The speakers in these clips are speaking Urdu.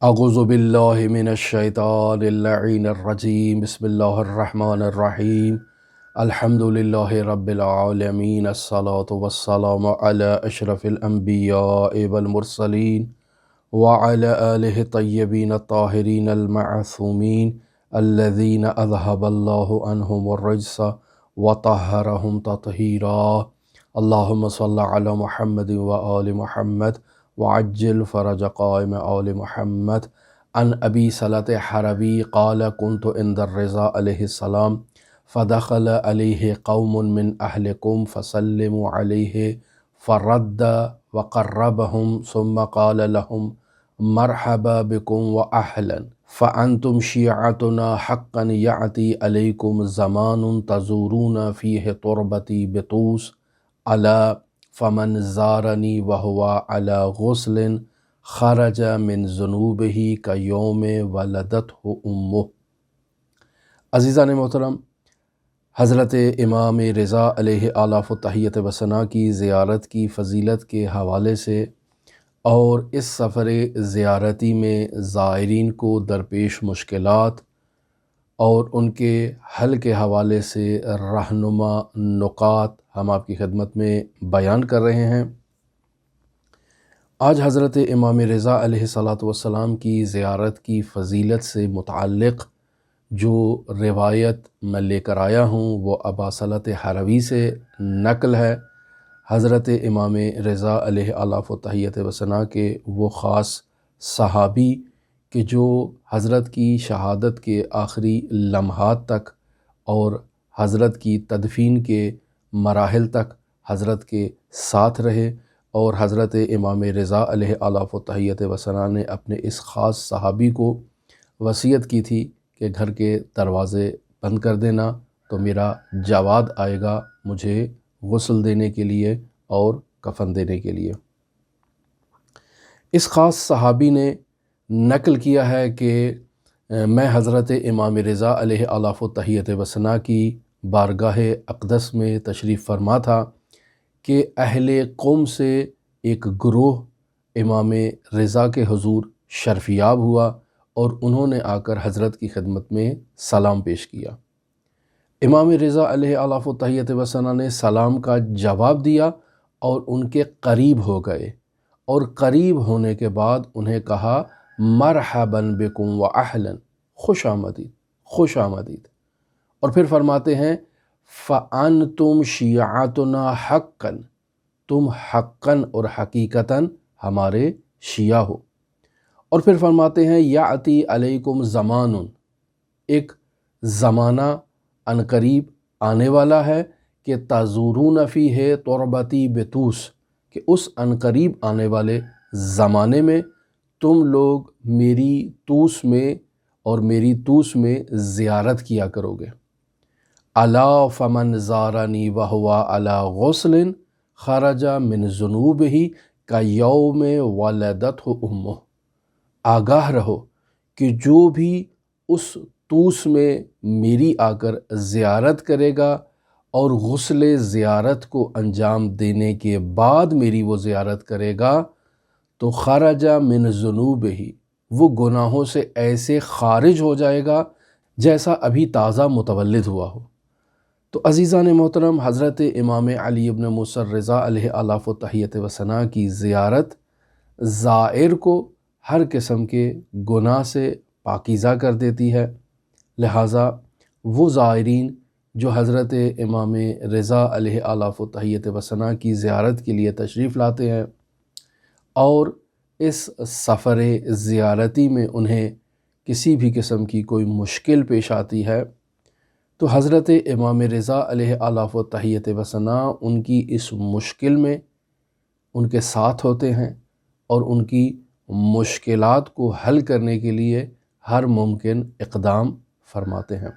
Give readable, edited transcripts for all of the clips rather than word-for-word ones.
اعوذ باللہ من الشیطان اللعین الرجیم بسم اللہ الرحمن الرحیم الحمد للہ رب العالمین الصلاة والسلام علی اشرف الانبیاء والمرسلین وعلی آلہ طیبین الطاہرین المعصومین الذین اذہب اللہ عنہم الرجس وطہرہم تطہیرا اللہم صلی علی محمد وآل محمد وعجل فرج قائم آل محمد عن ابی صلت حربی قال كنت عند الرضا علیہ السلام فدخل علیہ قوم من اہلکم فسلموا علیہ فرد وقربهم ثم قال لهم مرحبا بكم واہلا فانتم شیعتنا حقا یأتی علیکم زمان تزورون فیہ تربتی بطوس علی فمن زارنی وہو علی غسل خرج من ذنوبہ کیوم ولدتہ امہ۔ عزیزان محترم، حضرت امام رضا علیہ آلاف التحیت و ثنا کی زیارت کی فضیلت کے حوالے سے اور اس سفر زیارتی میں زائرین کو درپیش مشکلات اور ان کے حل کے حوالے سے رہنما نکات ہم آپ کی خدمت میں بیان کر رہے ہیں۔ آج حضرت امام رضا علیہ السلام کی زیارت کی فضیلت سے متعلق جو روایت میں لے کر آیا ہوں وہ ابا صلت حربی سے نقل ہے۔ حضرت امام رضا علیہ آلاف و تحیت و ثنا کے وہ خاص صحابی کہ جو حضرت کی شہادت کے آخری لمحات تک اور حضرت کی تدفین کے مراحل تک حضرت کے ساتھ رہے، اور حضرت امام رضا علیہ آلاف و تحیت و ثنا نے اپنے اس خاص صحابی کو وصیت کی تھی کہ گھر کے دروازے بند کر دینا، تو میرا جواد آئے گا مجھے غسل دینے کے لیے اور کفن دینے کے لیے۔ اس خاص صحابی نے نقل کیا ہے کہ میں حضرت امام رضا علیہ آلاف و تحیت و ثنا کی بارگاہ اقدس میں تشریف فرما تھا کہ اہل قوم سے ایک گروہ امام رضا کے حضور شرفیاب ہوا اور انہوں نے آ کر حضرت کی خدمت میں سلام پیش کیا۔ امام رضا علیہ آلاف و تحیت و ثنا نے سلام کا جواب دیا اور ان کے قریب ہو گئے، اور قریب ہونے کے بعد انہیں کہا مرحبا بکم و اہلا، خوش آمدید، خوش آمدید۔ اور پھر فرماتے ہیں فَأَنْتُمْ شِيَعَتُنَا حَقًّا، تم حقاً اور حقیقتاً ہمارے شیعہ ہو۔ اور پھر فرماتے ہیں یأتی علیکم زمان، ایک زمانہ عنقریب آنے والا ہے کہ تزورون فیہ تربتی بطوس، کہ اس عنقریب آنے والے زمانے میں تم لوگ میری طوس میں اور میری طوس میں زیارت کیا کرو گے۔ الا فمن زارنی وہو علی غسل خرج من ذنوبہ کیوم ولدتہ امہ۔ آگاہ رہو کہ جو بھی اس طوس میں میری آ کر زیارت کرے گا اور غسل زیارت کو انجام دینے کے بعد میری وہ زیارت کرے گا تو خرج من ذنوبہ، وہ گناہوں سے ایسے خارج ہو جائے گا جیسا ابھی تازہ متولد ہوا ہو۔ تو عزیزان محترم، حضرت امام علی ابن موسیٰ الرضا علیہ آلاف و تحیت و ثنا کی زیارت زائر کو ہر قسم کے گناہ سے پاکیزہ کر دیتی ہے، لہٰذا وہ زائرین جو حضرت امام رضا علیہ آلاف و تحیت و ثنا کی زیارت کے لیے تشریف لاتے ہیں اور اس سفر زیارتی میں انہیں کسی بھی قسم کی کوئی مشکل پیش آتی ہے تو حضرت امام رضا علیہ آلاف و تحیت و ثنا ان کی اس مشکل میں ان کے ساتھ ہوتے ہیں اور ان کی مشکلات کو حل کرنے کے لیے ہر ممکن اقدام فرماتے ہیں۔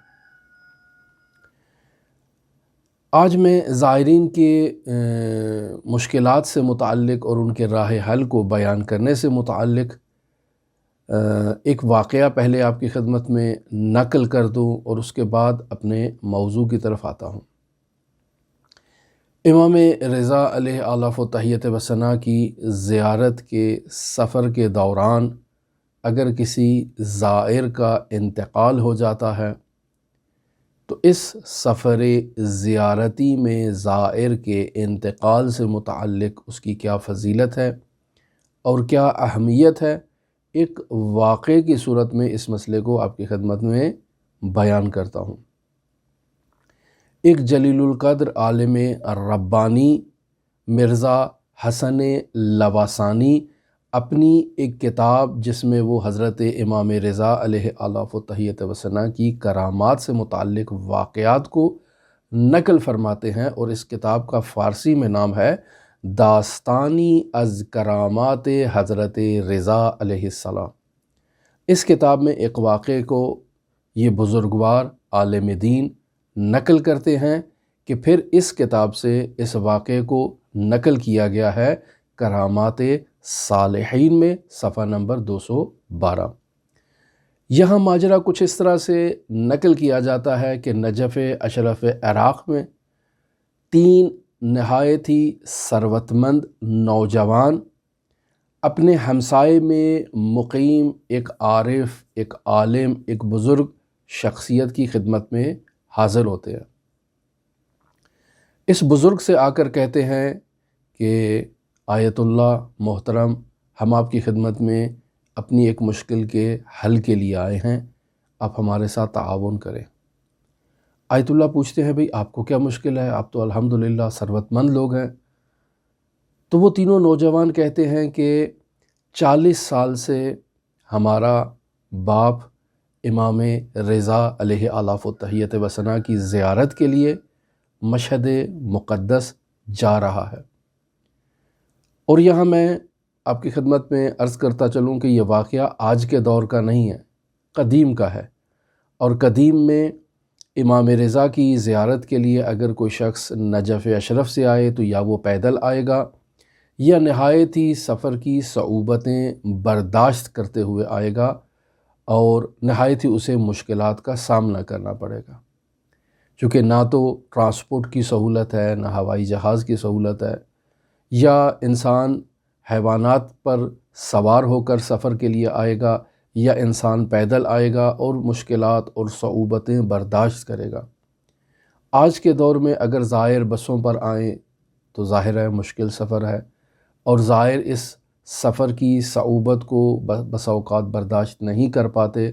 آج میں زائرین کے مشکلات سے متعلق اور ان کے راہ حل کو بیان کرنے سے متعلق ایک واقعہ پہلے آپ کی خدمت میں نقل کر دوں اور اس کے بعد اپنے موضوع کی طرف آتا ہوں۔ امام رضا علیہ آلاف و تحیت و ثنا کی زیارت کے سفر کے دوران اگر کسی زائر کا انتقال ہو جاتا ہے تو اس سفر زیارتی میں زائر کے انتقال سے متعلق اس کی کیا فضیلت ہے اور کیا اہمیت ہے، ایک واقعے کی صورت میں اس مسئلے کو آپ کی خدمت میں بیان کرتا ہوں۔ ایک جلیل القدر عالم ربانی مرزا حسن لواسانی اپنی ایک کتاب جس میں وہ حضرت امام رضا علیہ آلاف و تحیت وثنا کی کرامات سے متعلق واقعات کو نقل فرماتے ہیں، اور اس کتاب کا فارسی میں نام ہے داستانی از کرامات حضرت رضا علیہ السلام۔ اس کتاب میں ایک واقعے کو یہ بزرگوار عالم دین نقل کرتے ہیں کہ پھر اس کتاب سے اس واقعے کو نقل کیا گیا ہے کرامات صالحین میں، صفحہ نمبر 212۔ یہاں ماجرا کچھ اس طرح سے نقل کیا جاتا ہے کہ نجف اشرف عراق میں 3 نہایت ہی ثروت مند نوجوان اپنے ہمسائے میں مقیم ایک عارف، ایک عالم، ایک بزرگ شخصیت کی خدمت میں حاضر ہوتے ہیں۔ اس بزرگ سے آ کر کہتے ہیں کہ آیت اللہ محترم، ہم آپ کی خدمت میں اپنی ایک مشکل کے حل کے لیے آئے ہیں، آپ ہمارے ساتھ تعاون کریں۔ آیت اللہ پوچھتے ہیں بھئی آپ کو کیا مشکل ہے، آپ تو الحمدللہ ثروت مند لوگ ہیں۔ تو وہ تینوں نوجوان کہتے ہیں کہ 40 سال سے ہمارا باپ امام رضا علیہ آلاف و تحیت وثنا کی زیارت کے لیے مشہد مقدس جا رہا ہے۔ اور یہاں میں آپ کی خدمت میں عرض کرتا چلوں کہ یہ واقعہ آج کے دور کا نہیں ہے، قدیم کا ہے، اور قدیم میں امام رضا کی زیارت کے لیے اگر کوئی شخص نجف اشرف سے آئے تو یا وہ پیدل آئے گا یا نہایت ہی سفر کی صعوبتیں برداشت کرتے ہوئے آئے گا، اور نہایت ہی اسے مشکلات کا سامنا کرنا پڑے گا، چونکہ نہ تو ٹرانسپورٹ کی سہولت ہے، نہ ہوائی جہاز کی سہولت ہے، یا انسان حیوانات پر سوار ہو کر سفر کے لیے آئے گا، یا انسان پیدل آئے گا اور مشکلات اور صعوبتیں برداشت کرے گا۔ آج کے دور میں اگر زائر بسوں پر آئیں تو ظاہر ہے مشکل سفر ہے، اور زائر اس سفر کی صعوبت کو بسا اوقات برداشت نہیں کر پاتے،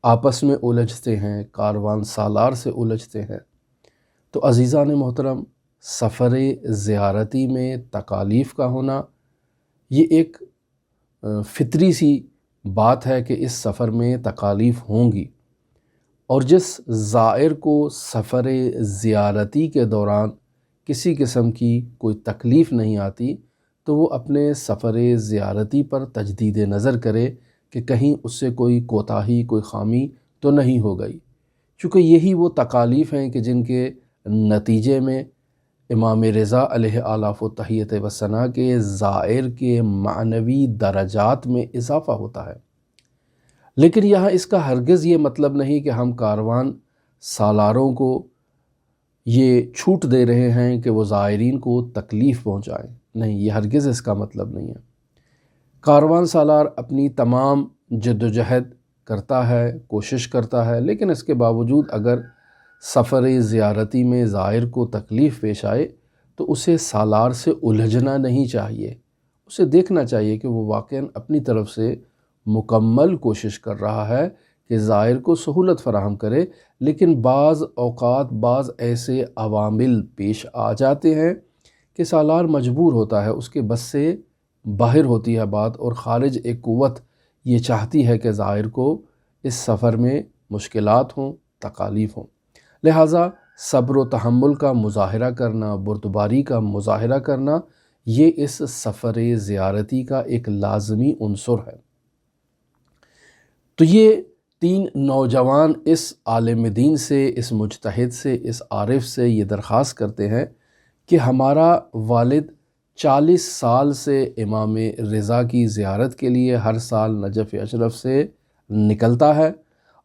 آپس میں الجھتے ہیں، کاروان سالار سے الجھتے ہیں۔ تو عزیزان محترم، سفر زیارتی میں تکالیف کا ہونا یہ ایک فطری سی بات ہے کہ اس سفر میں تکالیف ہوں گی، اور جس زائر کو سفر زیارتی کے دوران کسی قسم کی کوئی تکلیف نہیں آتی تو وہ اپنے سفر زیارتی پر تجدید نظر کرے کہ کہیں اس سے کوئی کوتاہی، کوئی خامی تو نہیں ہو گئی، چونکہ یہی وہ تکالیف ہیں کہ جن کے نتیجے میں امام رضا علیہ آلاف و تحیت وثنا کے زائر کے معنوی درجات میں اضافہ ہوتا ہے۔ لیکن یہاں اس کا ہرگز یہ مطلب نہیں کہ ہم کاروان سالاروں کو یہ چھوٹ دے رہے ہیں کہ وہ زائرین کو تکلیف پہنچائیں، نہیں، یہ ہرگز اس کا مطلب نہیں ہے۔ کاروان سالار اپنی تمام جد و جہد کرتا ہے، کوشش کرتا ہے، لیکن اس کے باوجود اگر سفر زیارتی میں زائر کو تکلیف پیش آئے تو اسے سالار سے الجھنا نہیں چاہیے، اسے دیکھنا چاہیے کہ وہ واقعاً اپنی طرف سے مکمل کوشش کر رہا ہے کہ زائر کو سہولت فراہم کرے، لیکن بعض اوقات بعض ایسے عوامل پیش آ جاتے ہیں کہ سالار مجبور ہوتا ہے، اس کے بس سے باہر ہوتی ہے بات، اور خارج ایک قوت یہ چاہتی ہے کہ زائر کو اس سفر میں مشکلات ہوں، تکالیف ہوں، لہٰذا صبر و تحمل کا مظاہرہ کرنا، بردباری کا مظاہرہ کرنا، یہ اس سفر زیارتی کا ایک لازمی عنصر ہے۔ تو یہ 3 نوجوان اس عالم دین سے، اس مجتہد سے، اس عارف سے یہ درخواست کرتے ہیں کہ ہمارا والد 40 سال سے امام رضا کی زیارت کے لیے ہر سال نجف اشرف سے نکلتا ہے،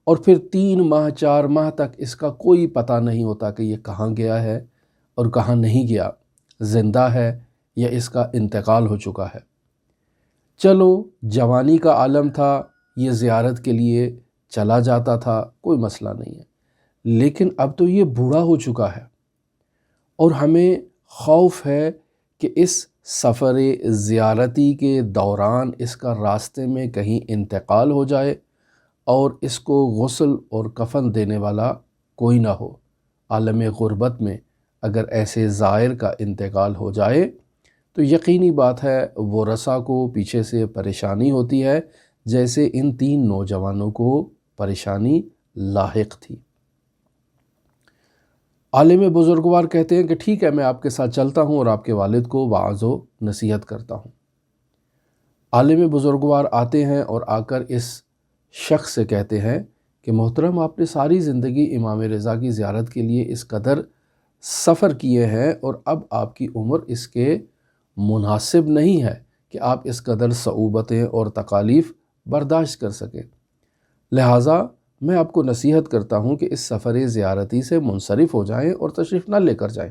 اور پھر 3 ماہ 4 ماہ تک اس کا کوئی پتہ نہیں ہوتا کہ یہ کہاں گیا ہے اور کہاں نہیں گیا، زندہ ہے یا اس کا انتقال ہو چکا ہے۔ چلو جوانی کا عالم تھا یہ زیارت کے لیے چلا جاتا تھا، کوئی مسئلہ نہیں ہے، لیکن اب تو یہ بوڑھا ہو چکا ہے اور ہمیں خوف ہے کہ اس سفر زیارتی کے دوران اس کا راستے میں کہیں انتقال ہو جائے اور اس کو غسل اور کفن دینے والا کوئی نہ ہو۔ عالم غربت میں اگر ایسے زائر کا انتقال ہو جائے تو یقینی بات ہے ورثاء کو پیچھے سے پریشانی ہوتی ہے، جیسے ان 3 نوجوانوں کو پریشانی لاحق تھی۔ عالم بزرگوار کہتے ہیں کہ ٹھیک ہے، میں آپ کے ساتھ چلتا ہوں اور آپ کے والد کو وعظ و نصیحت کرتا ہوں۔ عالم بزرگوار آتے ہیں اور آ کر اس شخص سے کہتے ہیں کہ محترم، آپ نے ساری زندگی امام رضا کی زیارت کے لیے اس قدر سفر کیے ہیں اور اب آپ کی عمر اس کے مناسب نہیں ہے کہ آپ اس قدر صعوبتیں اور تکالیف برداشت کر سکیں، لہٰذا میں آپ کو نصیحت کرتا ہوں کہ اس سفر زیارتی سے منصرف ہو جائیں اور تشریف نہ لے کر جائیں۔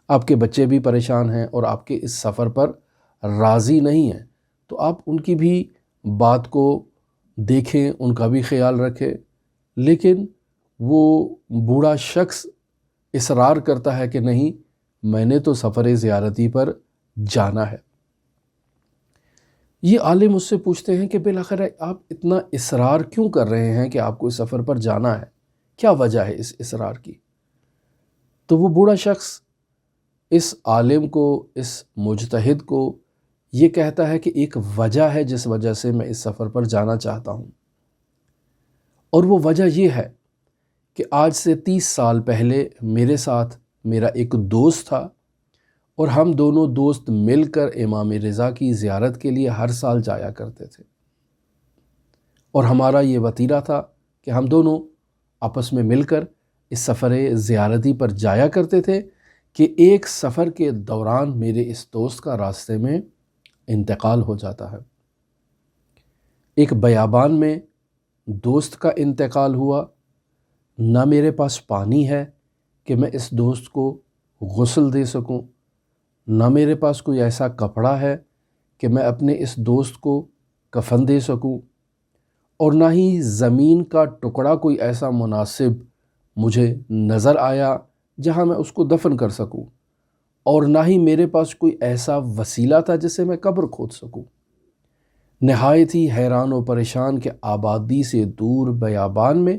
آپ کے بچے بھی پریشان ہیں اور آپ کے اس سفر پر راضی نہیں ہیں، تو آپ ان کی بھی بات کو دیکھیں، ان کا بھی خیال رکھیں۔ لیکن وہ بوڑھا شخص اصرار کرتا ہے کہ نہیں، میں نے تو سفر زیارتی پر جانا ہے۔ یہ عالم اس سے پوچھتے ہیں کہ بالآخر آپ اتنا اصرار کیوں کر رہے ہیں کہ آپ کو اس سفر پر جانا ہے؟ کیا وجہ ہے اس اصرار کی؟ تو وہ بوڑھا شخص اس عالم کو، اس مجتہد کو یہ کہتا ہے کہ ایک وجہ ہے جس وجہ سے میں اس سفر پر جانا چاہتا ہوں، اور وہ وجہ یہ ہے کہ آج سے 30 سال پہلے میرے ساتھ میرا ایک دوست تھا اور ہم دونوں دوست مل کر امام رضا کی زیارت کے لیے ہر سال جایا کرتے تھے، اور ہمارا یہ وتیرہ تھا کہ ہم دونوں آپس میں مل کر اس سفر زیارتی پر جایا کرتے تھے کہ ایک سفر کے دوران میرے اس دوست کا راستے میں انتقال ہو جاتا ہے۔ ایک بیابان میں دوست کا انتقال ہوا، نہ میرے پاس پانی ہے کہ میں اس دوست کو غسل دے سکوں، نہ میرے پاس کوئی ایسا کپڑا ہے کہ میں اپنے اس دوست کو کفن دے سکوں، اور نہ ہی زمین کا ٹکڑا کوئی ایسا مناسب مجھے نظر آیا جہاں میں اس کو دفن کر سکوں، اور نہ ہی میرے پاس کوئی ایسا وسیلہ تھا جس سے میں قبر کھود سکوں۔ نہایت ہی حیران و پریشان کہ آبادی سے دور بیابان میں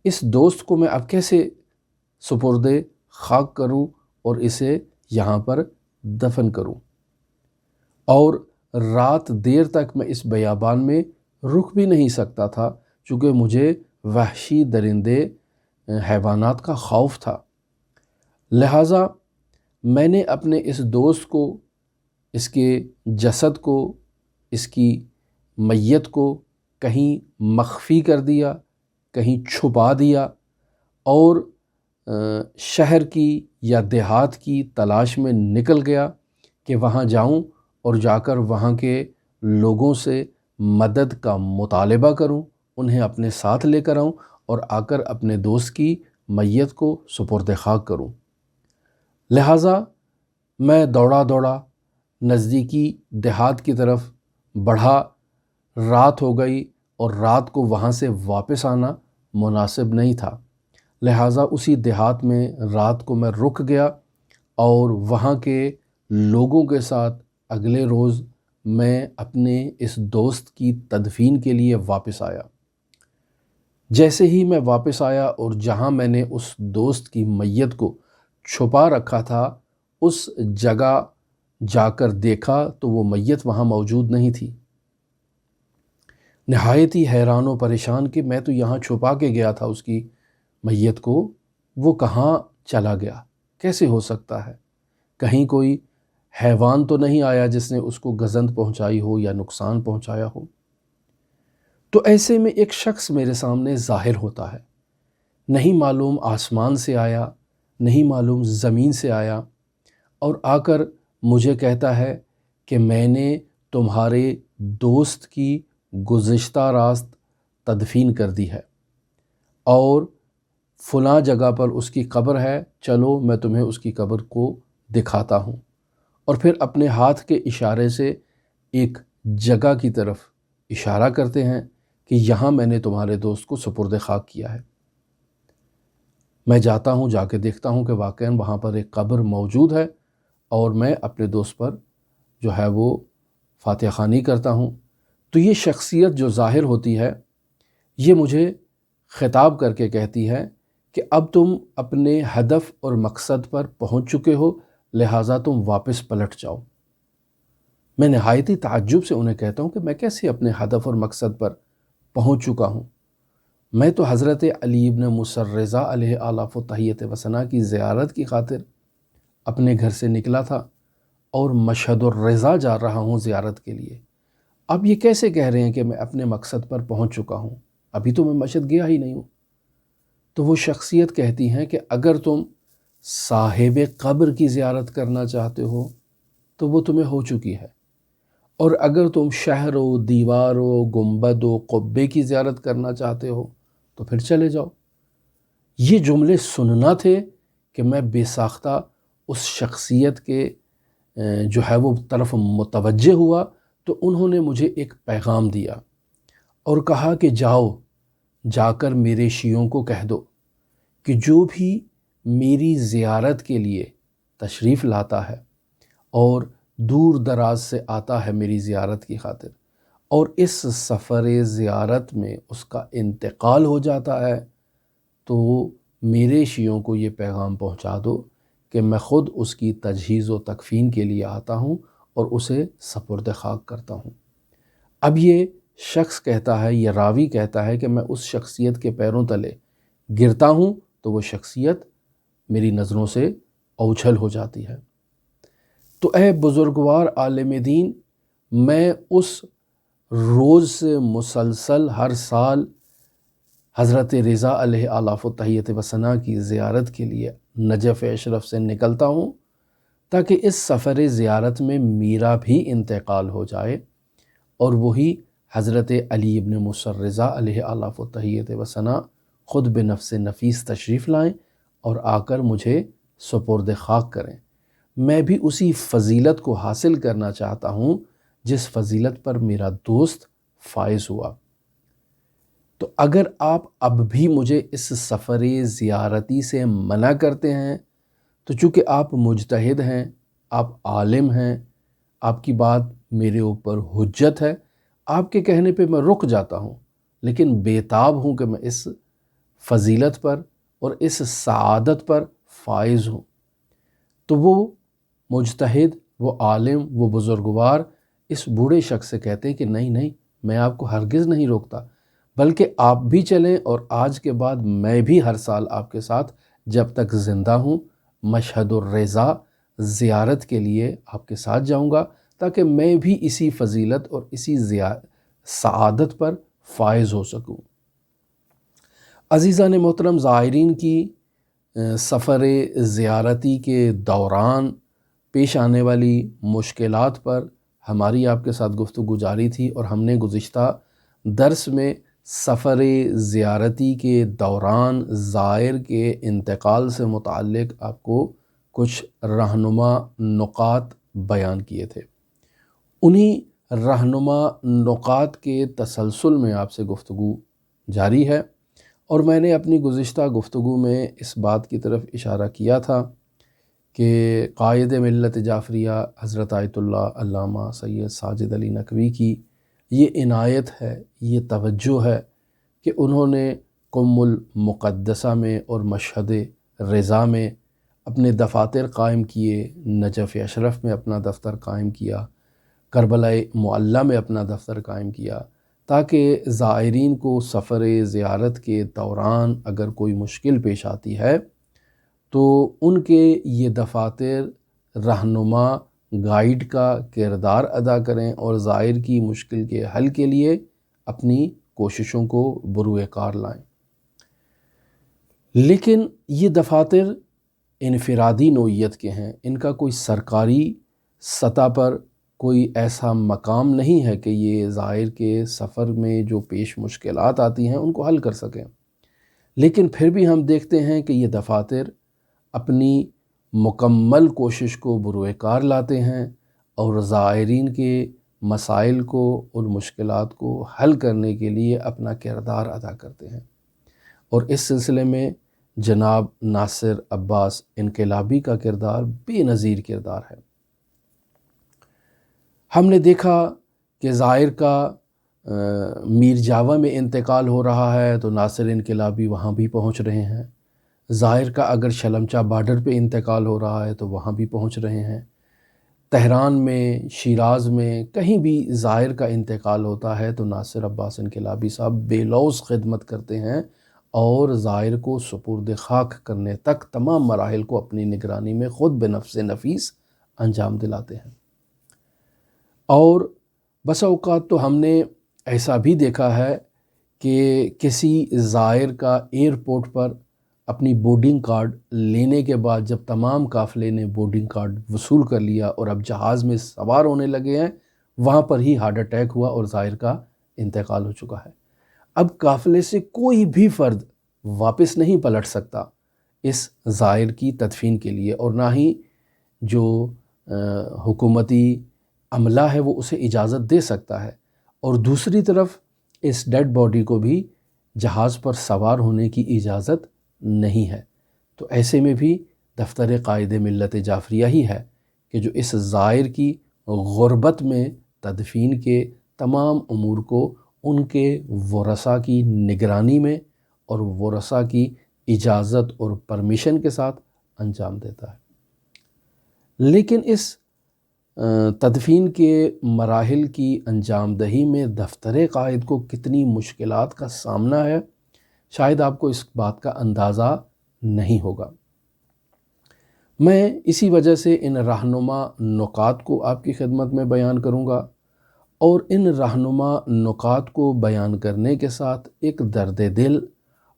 اس دوست کو میں اب کیسے سپرد خاک کروں اور اسے یہاں پر دفن کروں، اور رات دیر تک میں اس بیابان میں رک بھی نہیں سکتا تھا چونکہ مجھے وحشی درندے حیوانات کا خوف تھا۔ لہٰذا میں نے اپنے اس دوست کو، اس کے جسد کو، اس کی میت کو کہیں مخفی کر دیا، کہیں چھپا دیا، اور شہر کی یا دیہات کی تلاش میں نکل گیا کہ وہاں جاؤں اور جا کر وہاں کے لوگوں سے مدد کا مطالبہ کروں، انہیں اپنے ساتھ لے کر آؤں اور آ کر اپنے دوست کی میت کو سپرد خاک کروں۔ لہٰذا میں دوڑا نزدیکی دیہات کی طرف بڑھا، رات ہو گئی اور رات کو وہاں سے واپس آنا مناسب نہیں تھا، لہٰذا اسی دیہات میں رات کو میں رک گیا اور وہاں کے لوگوں کے ساتھ اگلے روز میں اپنے اس دوست کی تدفین کے لیے واپس آیا۔ جیسے ہی میں واپس آیا اور جہاں میں نے اس دوست کی میت کو چھپا رکھا تھا اس جگہ جا کر دیکھا تو وہ میت وہاں موجود نہیں تھی۔ نہایت ہی حیران و پریشان کہ میں تو یہاں چھپا کے گیا تھا اس کی میت کو، وہ کہاں چلا گیا؟ کیسے ہو سکتا ہے؟ کہیں کوئی حیوان تو نہیں آیا جس نے اس کو گزند پہنچائی ہو یا نقصان پہنچایا ہو؟ تو ایسے میں ایک شخص میرے سامنے ظاہر ہوتا ہے، نہیں معلوم آسمان سے آیا، نہیں معلوم زمین سے آیا، اور آ کر مجھے کہتا ہے کہ میں نے تمہارے دوست کی گزشتہ رات تدفین کر دی ہے اور فلاں جگہ پر اس کی قبر ہے، چلو میں تمہیں اس کی قبر کو دکھاتا ہوں، اور پھر اپنے ہاتھ کے اشارے سے ایک جگہ کی طرف اشارہ کرتے ہیں کہ یہاں میں نے تمہارے دوست کو سپرد خاک کیا ہے۔ میں جاتا ہوں، جا کے دیکھتا ہوں کہ واقعاً وہاں پر ایک قبر موجود ہے، اور میں اپنے دوست پر جو ہے وہ فاتحہ خوانی کرتا ہوں۔ تو یہ شخصیت جو ظاہر ہوتی ہے، یہ مجھے خطاب کر کے کہتی ہے کہ اب تم اپنے ہدف اور مقصد پر پہنچ چکے ہو، لہٰذا تم واپس پلٹ جاؤ۔ میں نہایتی تعجب سے انہیں کہتا ہوں کہ میں کیسے اپنے ہدف اور مقصد پر پہنچ چکا ہوں؟ میں تو حضرت علی ابن موسیٰ الرضا علیہ آلاف و تحیت و ثنا کی زیارت کی خاطر اپنے گھر سے نکلا تھا اور مشہد الرضا جا رہا ہوں زیارت کے لیے۔ اب یہ کیسے کہہ رہے ہیں کہ میں اپنے مقصد پر پہنچ چکا ہوں؟ ابھی تو میں مشہد گیا ہی نہیں ہوں۔ تو وہ شخصیت کہتی ہیں کہ اگر تم صاحب قبر کی زیارت کرنا چاہتے ہو تو وہ تمہیں ہو چکی ہے، اور اگر تم شہر و دیوار و گنبد و قبے کی زیارت کرنا چاہتے ہو تو پھر چلے جاؤ۔ یہ جملے سننا تھے کہ میں بے ساختہ اس شخصیت کے جو ہے وہ طرف متوجہ ہوا، تو انہوں نے مجھے ایک پیغام دیا اور کہا کہ جاؤ، جا کر میرے شیعوں کو کہہ دو کہ جو بھی میری زیارت کے لیے تشریف لاتا ہے اور دور دراز سے آتا ہے میری زیارت کی خاطر، اور اس سفر زیارت میں اس کا انتقال ہو جاتا ہے، تو میرے شیعوں کو یہ پیغام پہنچا دو کہ میں خود اس کی تجہیز و تکفین کے لیے آتا ہوں اور اسے سپرد خاک کرتا ہوں۔ اب یہ شخص کہتا ہے، یہ راوی کہتا ہے کہ میں اس شخصیت کے پیروں تلے گرتا ہوں تو وہ شخصیت میری نظروں سے اوجھل ہو جاتی ہے۔ تو اے بزرگوار عالم دین، میں اس روز سے مسلسل ہر سال حضرت رضا علیہ آلاف و تحیت و ثنا کی زیارت کے لیے نجف اشرف سے نکلتا ہوں تاکہ اس سفر زیارت میں میرا بھی انتقال ہو جائے اور وہی حضرت علی ابن موسیٰ الرضا علیہ آلاف و تحیت و ثنا خود بنفس نفیس تشریف لائیں اور آ کر مجھے سپرد خاک کریں۔ میں بھی اسی فضیلت کو حاصل کرنا چاہتا ہوں جس فضیلت پر میرا دوست فائز ہوا۔ تو اگر آپ اب بھی مجھے اس سفر زیارتی سے منع کرتے ہیں تو چونکہ آپ مجتہد ہیں، آپ عالم ہیں، آپ کی بات میرے اوپر حجت ہے، آپ کے کہنے پہ میں رک جاتا ہوں، لیکن بیتاب ہوں کہ میں اس فضیلت پر اور اس سعادت پر فائز ہوں۔ تو وہ مجتہد، وہ عالم، وہ بزرگوار اس بوڑھے شخص سے کہتے ہیں کہ نہیں نہیں، میں آپ کو ہرگز نہیں روکتا، بلکہ آپ بھی چلیں، اور آج کے بعد میں بھی ہر سال آپ کے ساتھ جب تک زندہ ہوں مشہد الرضا زیارت کے لیے آپ کے ساتھ جاؤں گا، تاکہ میں بھی اسی فضیلت اور اسی سعادت پر فائز ہو سکوں۔ عزیزان محترم، زائرین کی سفر زیارتی کے دوران پیش آنے والی مشکلات پر ہماری آپ کے ساتھ گفتگو جاری تھی، اور ہم نے گزشتہ درس میں سفر زیارتی کے دوران زائر کے انتقال سے متعلق آپ کو کچھ رہنما نکات بیان کیے تھے۔ انہی رہنما نکات کے تسلسل میں آپ سے گفتگو جاری ہے، اور میں نے اپنی گزشتہ گفتگو میں اس بات کی طرف اشارہ کیا تھا کہ قائد ملت جعفریہ حضرت آیت اللہ علامہ سید ساجد علی نقوی کی یہ عنایت ہے، یہ توجہ ہے کہ انہوں نے قم المقدسہ میں اور مشہد رضا میں اپنے دفاتر قائم کیے، نجف اشرف میں اپنا دفتر قائم کیا، کربلا معلیٰ میں اپنا دفتر قائم کیا، تاکہ زائرین کو سفر زیارت کے دوران اگر کوئی مشکل پیش آتی ہے تو ان کے یہ دفاتر رہنما گائیڈ کا کردار ادا کریں اور زائر کی مشکل کے حل کے لیے اپنی کوششوں کو بروئے کار لائیں۔ لیکن یہ دفاتر انفرادی نوعیت کے ہیں، ان کا کوئی سرکاری سطح پر کوئی ایسا مقام نہیں ہے کہ یہ زائر کے سفر میں جو پیش مشکلات آتی ہیں ان کو حل کر سکیں۔ لیکن پھر بھی ہم دیکھتے ہیں کہ یہ دفاتر اپنی مکمل کوشش کو بروئے کار لاتے ہیں اور زائرین کے مسائل کو، ان مشکلات کو حل کرنے کے لیے اپنا کردار ادا کرتے ہیں۔ اور اس سلسلے میں جناب ناصر عباس انقلابی کا کردار بے نظیر کردار ہے۔ ہم نے دیکھا کہ ظاہر کا میر جاوا میں انتقال ہو رہا ہے تو ناصر انقلابی وہاں بھی پہنچ رہے ہیں۔ ظاہر کا اگر شلمچا بارڈر پہ انتقال ہو رہا ہے تو وہاں بھی پہنچ رہے ہیں۔ تہران میں، شیراز میں، کہیں بھی ظاہر کا انتقال ہوتا ہے تو ناصر عباس انقلابی صاحب بے لوث خدمت کرتے ہیں اور ظاہر کو سپرد خاک کرنے تک تمام مراحل کو اپنی نگرانی میں خود بنفس نفیس انجام دلاتے ہیں۔ اور بس اوقات تو ہم نے ایسا بھی دیکھا ہے کہ کسی ظاہر کا ایئرپورٹ پر اپنی بورڈنگ کارڈ لینے کے بعد جب تمام قافلے نے بورڈنگ کارڈ وصول کر لیا اور اب جہاز میں سوار ہونے لگے ہیں، وہاں پر ہی ہارٹ اٹیک ہوا اور ظاہر کا انتقال ہو چکا ہے۔ اب قافلے سے کوئی بھی فرد واپس نہیں پلٹ سکتا اس ظاہر کی تدفین کے لیے، اور نہ ہی جو حکومتی عملہ ہے وہ اسے اجازت دے سکتا ہے، اور دوسری طرف اس ڈیڈ باڈی کو بھی جہاز پر سوار ہونے کی اجازت نہیں ہے۔ تو ایسے میں بھی دفتر قائد ملت جعفریہ ہی ہے کہ جو اس ظاہر کی غربت میں تدفین کے تمام امور کو ان کے ورثاء کی نگرانی میں اور ورثاء کی اجازت اور پرمیشن کے ساتھ انجام دیتا ہے۔ لیکن اس تدفین کے مراحل کی انجام دہی میں دفتر قائد کو کتنی مشکلات کا سامنا ہے، شاید آپ کو اس بات کا اندازہ نہیں ہوگا۔ میں اسی وجہ سے ان رہنما نکات کو آپ کی خدمت میں بیان کروں گا، اور ان رہنما نکات کو بیان کرنے کے ساتھ ایک درد دل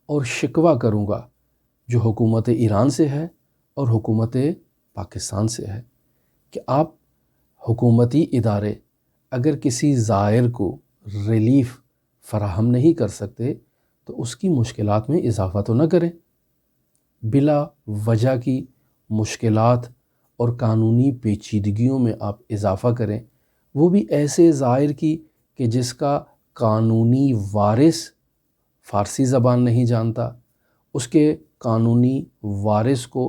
اور شکوہ کروں گا جو حکومت ایران سے ہے اور حکومت پاکستان سے ہے، کہ آپ حکومتی ادارے اگر کسی زائر کو ریلیف فراہم نہیں کر سکتے تو اس کی مشکلات میں اضافہ تو نہ کریں۔ بلا وجہ کی مشکلات اور قانونی پیچیدگیوں میں آپ اضافہ کریں، وہ بھی ایسے زائر کی کہ جس کا قانونی وارث فارسی زبان نہیں جانتا، اس کے قانونی وارث کو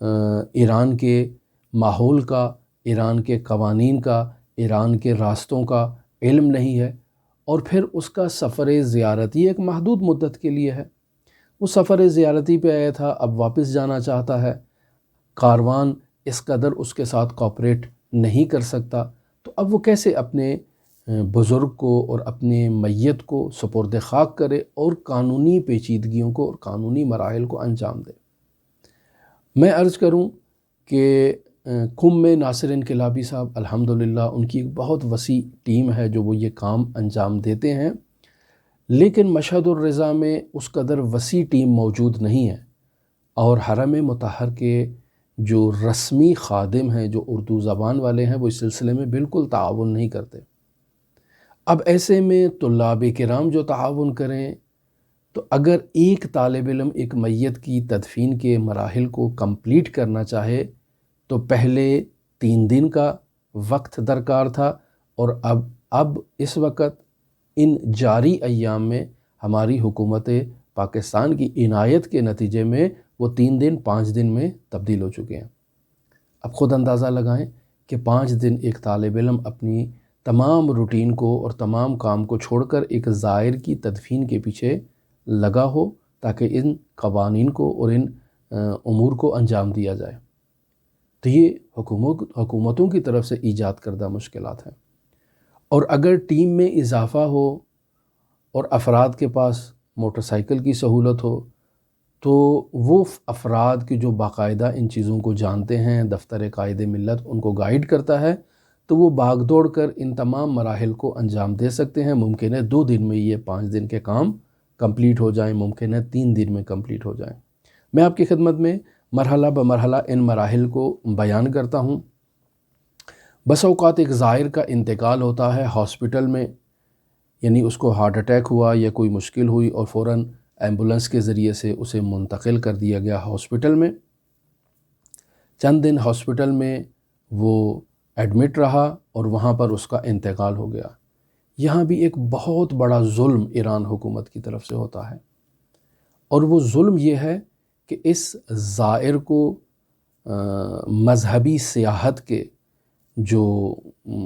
ایران کے ماحول کا، ایران کے قوانین کا، ایران کے راستوں کا علم نہیں ہے، اور پھر اس کا سفر زیارتی ایک محدود مدت کے لیے ہے۔ وہ سفر زیارتی پہ آیا تھا، اب واپس جانا چاہتا ہے، کاروان اس قدر اس کے ساتھ کوآپریٹ نہیں کر سکتا، تو اب وہ کیسے اپنے بزرگ کو اور اپنے میت کو سپرد خاک کرے اور قانونی پیچیدگیوں کو اور قانونی مراحل کو انجام دے۔ میں عرض کروں کہ کم میں ناصر انقلابی صاحب الحمدللہ ان کی ایک بہت وسیع ٹیم ہے جو وہ یہ کام انجام دیتے ہیں، لیکن مشہد الرضا میں اس قدر وسیع ٹیم موجود نہیں ہے، اور حرم مطہر کے جو رسمی خادم ہیں، جو اردو زبان والے ہیں، وہ اس سلسلے میں بالکل تعاون نہیں کرتے۔ اب ایسے میں طلاب کرام جو تعاون کریں، تو اگر ایک طالب علم ایک میت کی تدفین کے مراحل کو کمپلیٹ کرنا چاہے تو پہلے 3 دن کا وقت درکار تھا، اور اب اس وقت ان جاری ایام میں ہماری حکومت پاکستان کی عنایت کے نتیجے میں وہ 3 دن 5 دن میں تبدیل ہو چکے ہیں۔ اب خود اندازہ لگائیں کہ 5 دن ایک طالب علم اپنی تمام روٹین کو اور تمام کام کو چھوڑ کر ایک زائر کی تدفین کے پیچھے لگا ہو تاکہ ان قوانین کو اور ان امور کو انجام دیا جائے، تو یہ حکومتوں کی طرف سے ایجاد کردہ مشکلات ہیں۔ اور اگر ٹیم میں اضافہ ہو اور افراد کے پاس موٹر سائیکل کی سہولت ہو تو وہ افراد کی جو باقاعدہ ان چیزوں کو جانتے ہیں، دفتر قائد ملت ان کو گائیڈ کرتا ہے، تو وہ بھاگ دوڑ کر ان تمام مراحل کو انجام دے سکتے ہیں۔ ممکن ہے 2 دن میں یہ 5 دن کے کام کمپلیٹ ہو جائیں، ممکن ہے 3 دن میں کمپلیٹ ہو جائیں۔ میں آپ کی خدمت میں مرحلہ بمرحلہ ان مراحل کو بیان کرتا ہوں۔ بس اوقات ایک زائر کا انتقال ہوتا ہے ہاسپٹل میں، یعنی اس کو ہارٹ اٹیک ہوا یا کوئی مشکل ہوئی اور فوراً ایمبولنس کے ذریعے سے اسے منتقل کر دیا گیا ہاسپٹل میں۔ چند دن ہاسپٹل میں وہ ایڈمٹ رہا اور وہاں پر اس کا انتقال ہو گیا۔ یہاں بھی ایک بہت بڑا ظلم ایران حکومت کی طرف سے ہوتا ہے، اور وہ ظلم یہ ہے کہ اس زائر کو مذہبی سیاحت کے جو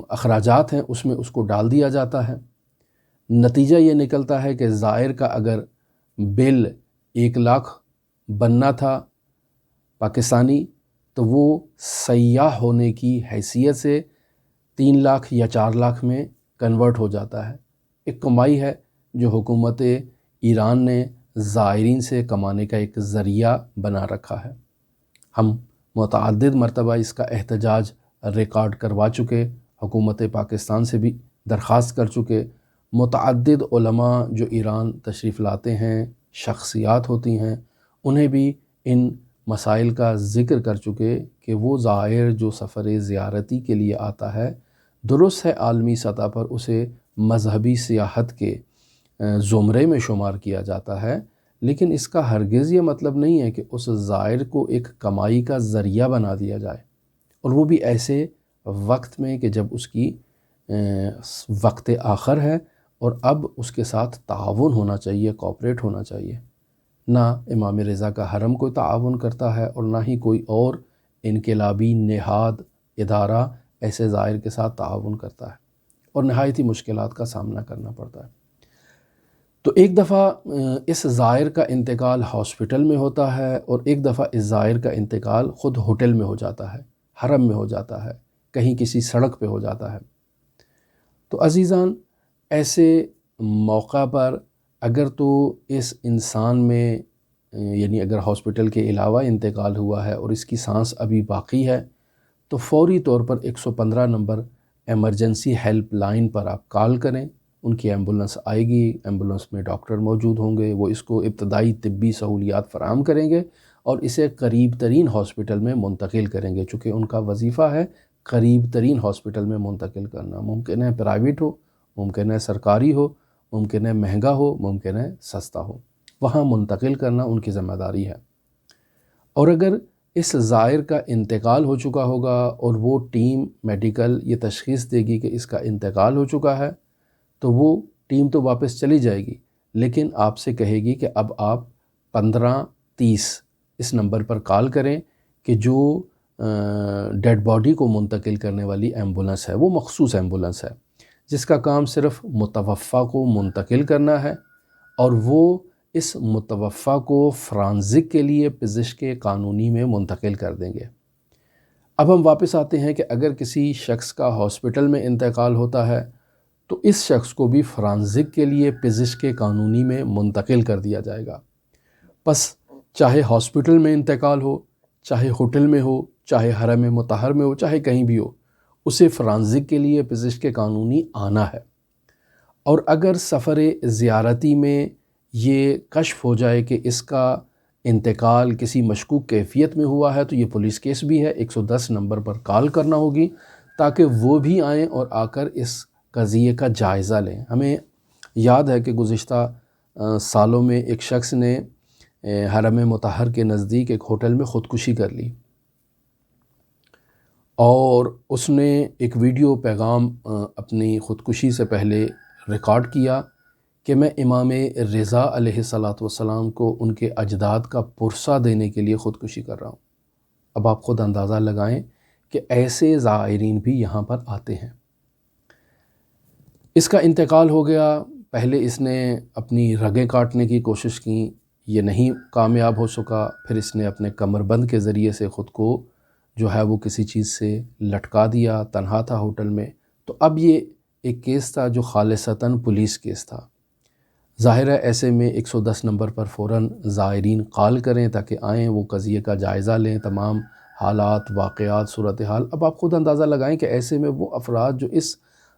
اخراجات ہیں اس میں اس کو ڈال دیا جاتا ہے۔ نتیجہ یہ نکلتا ہے کہ زائر کا اگر بل 1 لاکھ بننا تھا پاکستانی، تو وہ سیاح ہونے کی حیثیت سے 3 لاکھ یا 4 لاکھ میں کنورٹ ہو جاتا ہے۔ ایک کمائی ہے جو حکومت ایران نے زائرین سے کمانے کا ایک ذریعہ بنا رکھا ہے۔ ہم متعدد مرتبہ اس کا احتجاج ریکارڈ کروا چکے، حکومت پاکستان سے بھی درخواست کر چکے، متعدد علماء جو ایران تشریف لاتے ہیں، شخصیات ہوتی ہیں، انہیں بھی ان مسائل کا ذکر کر چکے کہ وہ زائر جو سفر زیارتی کے لیے آتا ہے، درست ہے عالمی سطح پر اسے مذہبی سیاحت کے زمرے میں شمار کیا جاتا ہے، لیکن اس کا ہرگز یہ مطلب نہیں ہے کہ اس زائر کو ایک کمائی کا ذریعہ بنا دیا جائے، اور وہ بھی ایسے وقت میں کہ جب اس کی وقت آخر ہے اور اب اس کے ساتھ تعاون ہونا چاہیے، کوآپریٹ ہونا چاہیے۔ نہ امام رضا کا حرم کوئی تعاون کرتا ہے اور نہ ہی کوئی اور انقلابی نہاد ادارہ ایسے زائر کے ساتھ تعاون کرتا ہے، اور نہایت ہی مشکلات کا سامنا کرنا پڑتا ہے۔ تو ایک دفعہ اس زائر کا انتقال ہاسپٹل میں ہوتا ہے، اور ایک دفعہ اس زائر کا انتقال خود ہوٹل میں ہو جاتا ہے، حرم میں ہو جاتا ہے، کہیں کسی سڑک پہ ہو جاتا ہے۔ تو عزیزان، ایسے موقع پر اگر تو اس انسان میں یعنی اگر ہاسپٹل کے علاوہ انتقال ہوا ہے اور اس کی سانس ابھی باقی ہے، تو فوری طور پر 115 نمبر ایمرجنسی ہیلپ لائن پر آپ کال کریں، ان کی ایمبولنس آئے گی، ایمبولنس میں ڈاکٹر موجود ہوں گے، وہ اس کو ابتدائی طبی سہولیات فراہم کریں گے اور اسے قریب ترین ہاسپٹل میں منتقل کریں گے، چونکہ ان کا وظیفہ ہے قریب ترین ہاسپٹل میں منتقل کرنا۔ ممکن ہے پرائیویٹ ہو، ممکن ہے سرکاری ہو، ممکن ہے مہنگا ہو، ممکن ہے سستا ہو، وہاں منتقل کرنا ان کی ذمہ داری ہے۔ اور اگر اس زائر کا انتقال ہو چکا ہوگا اور وہ ٹیم میڈیکل یہ تشخیص دے گی کہ اس کا انتقال ہو چکا ہے، تو وہ ٹیم تو واپس چلی جائے گی، لیکن آپ سے کہے گی کہ اب آپ 1530 اس نمبر پر کال کریں کہ جو ڈیڈ باڈی کو منتقل کرنے والی ایمبولنس ہے، وہ مخصوص ایمبولنس ہے جس کا کام صرف متوفی کو منتقل کرنا ہے، اور وہ اس متوفی کو فرانزک کے لیے پزشک قانونی میں منتقل کر دیں گے۔ اب ہم واپس آتے ہیں کہ اگر کسی شخص کا ہاسپٹل میں انتقال ہوتا ہے تو اس شخص کو بھی فرانزک کے لیے پزشک قانونی میں منتقل کر دیا جائے گا۔ پس چاہے ہاسپٹل میں انتقال ہو، چاہے ہوٹل میں ہو، چاہے حرم مطہر میں ہو، چاہے کہیں بھی ہو، اسے فرانزک کے لیے پزشک قانونی آنا ہے۔ اور اگر سفر زیارتی میں یہ کشف ہو جائے کہ اس کا انتقال کسی مشکوک کیفیت میں ہوا ہے تو یہ پولیس کیس بھی ہے، 110 نمبر پر کال کرنا ہوگی تاکہ وہ بھی آئیں اور آ کر اس قضیے کا جائزہ لیں۔ ہمیں یاد ہے کہ گزشتہ سالوں میں ایک شخص نے حرم مطہر کے نزدیک ایک ہوٹل میں خودکشی کر لی، اور اس نے ایک ویڈیو پیغام اپنی خودکشی سے پہلے ریکارڈ کیا کہ میں امام رضا علیہ السلام کو ان کے اجداد کا پرسہ دینے کے لیے خودکشی کر رہا ہوں۔ اب آپ خود اندازہ لگائیں کہ ایسے زائرین بھی یہاں پر آتے ہیں۔ اس کا انتقال ہو گیا، پہلے اس نے اپنی رگیں کاٹنے کی کوشش کی، یہ نہیں کامیاب ہو سکا، پھر اس نے اپنے کمر بند کے ذریعے سے خود کو جو ہے وہ کسی چیز سے لٹکا دیا، تنہا تھا ہوٹل میں۔ تو اب یہ ایک کیس تھا جو خالصتاً پولیس کیس تھا۔ ظاہر ہے ایسے میں 110 نمبر پر فوراً زائرین کال کریں تاکہ آئیں، وہ قضیے کا جائزہ لیں، تمام حالات، واقعات، صورتحال۔ اب آپ خود اندازہ لگائیں کہ ایسے میں وہ افراد جو اس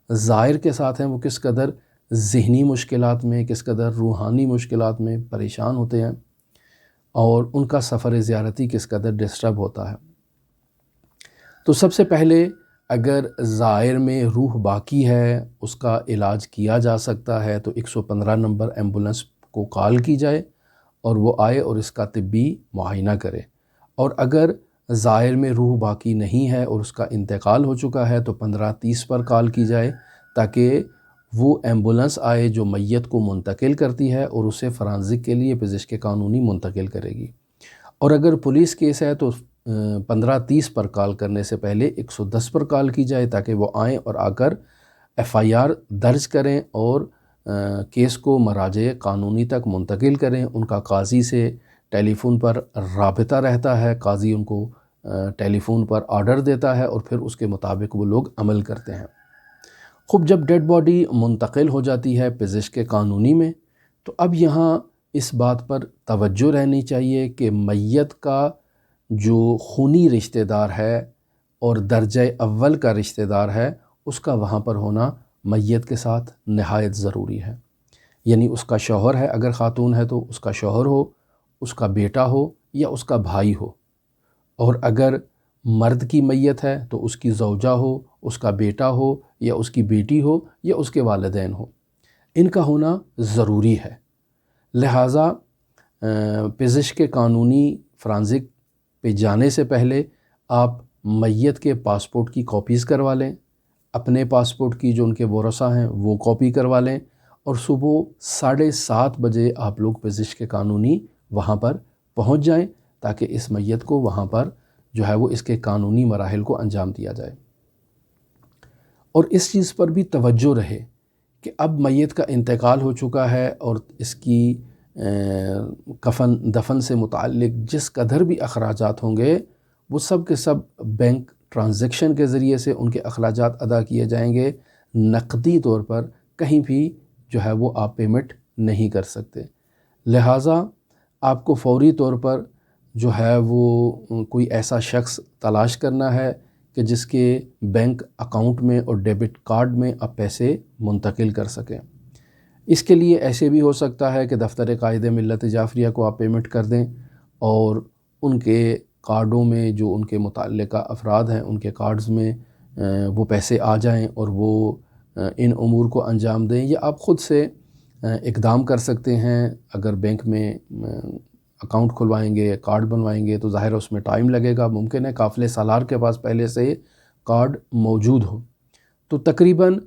زائر کے ساتھ ہیں وہ کس قدر ذہنی مشکلات میں، کس قدر روحانی مشکلات میں پریشان ہوتے ہیں، اور ان کا سفر زیارتی کس قدر ڈسٹرب ہوتا ہے۔ تو سب سے پہلے اگر زائر میں روح باقی ہے، اس کا علاج کیا جا سکتا ہے تو 115 نمبر ایمبولنس کو کال کی جائے اور وہ آئے اور اس کا طبی معائنہ کرے۔ اور اگر زائر میں روح باقی نہیں ہے اور اس کا انتقال ہو چکا ہے تو 15:30 پر کال کی جائے تاکہ وہ ایمبولنس آئے جو میت کو منتقل کرتی ہے اور اسے فرانزک کے لیے پزشک قانونی منتقل کرے گی۔ اور اگر پولیس کیس ہے تو 15:30 پر کال کرنے سے پہلے 110 پر کال کی جائے تاکہ وہ آئیں اور آ کر FIR درج کریں اور کیس کو مراجع قانونی تک منتقل کریں۔ ان کا قاضی سے ٹیلی فون پر رابطہ رہتا ہے، قاضی ان کو ٹیلی فون پر آرڈر دیتا ہے اور پھر اس کے مطابق وہ لوگ عمل کرتے ہیں۔ خوب جب ڈیڈ باڈی منتقل ہو جاتی ہے پزشک قانونی میں تو اب یہاں اس بات پر توجہ رہنی چاہیے کہ میت کا جو خونی رشتہ دار ہے اور درجہ اول کا رشتہ دار ہے اس کا وہاں پر ہونا میت کے ساتھ نہایت ضروری ہے۔ یعنی اس کا شوہر ہے، اگر خاتون ہے تو اس کا شوہر ہو، اس کا بیٹا ہو یا اس کا بھائی ہو، اور اگر مرد کی میت ہے تو اس کی زوجہ ہو، اس کا بیٹا ہو یا اس کی بیٹی ہو یا اس کے والدین ہو، ان کا ہونا ضروری ہے۔ لہٰذا پزشک قانونی فرانزک پہ جانے سے پہلے آپ میت کے پاسپورٹ کی کاپیز کروا لیں، اپنے پاسپورٹ کی جو ان کے ورثاء ہیں وہ کاپی کروا لیں، اور صبح 7:30 بجے آپ لوگ پزشک قانونی وہاں پر پہنچ جائیں تاکہ اس میت کو وہاں پر جو ہے وہ اس کے قانونی مراحل کو انجام دیا جائے۔ اور اس چیز پر بھی توجہ رہے کہ اب میت کا انتقال ہو چکا ہے اور اس کی کفن دفن سے متعلق جس قدر بھی اخراجات ہوں گے وہ سب کے سب بینک ٹرانزیکشن کے ذریعے سے ان کے اخراجات ادا کیے جائیں گے، نقدی طور پر کہیں بھی جو ہے وہ آپ پیمنٹ نہیں کر سکتے۔ لہٰذا آپ کو فوری طور پر جو ہے وہ کوئی ایسا شخص تلاش کرنا ہے کہ جس کے بینک اکاؤنٹ میں اور ڈیبٹ کارڈ میں آپ پیسے منتقل کر سکیں۔ اس کے لیے ایسے بھی ہو سکتا ہے کہ دفتر قائد ملت جعفریہ کو آپ پیمنٹ کر دیں اور ان کے کارڈوں میں جو ان کے متعلقہ افراد ہیں ان کے کارڈز میں وہ پیسے آ جائیں اور وہ ان امور کو انجام دیں، یا آپ خود سے اقدام کر سکتے ہیں۔ اگر بینک میں اکاؤنٹ کھلوائیں گے، کارڈ بنوائیں گے تو ظاہر اس میں ٹائم لگے گا، ممکن ہے قافلے سالار کے پاس پہلے سے کارڈ موجود ہو، تو تقریباً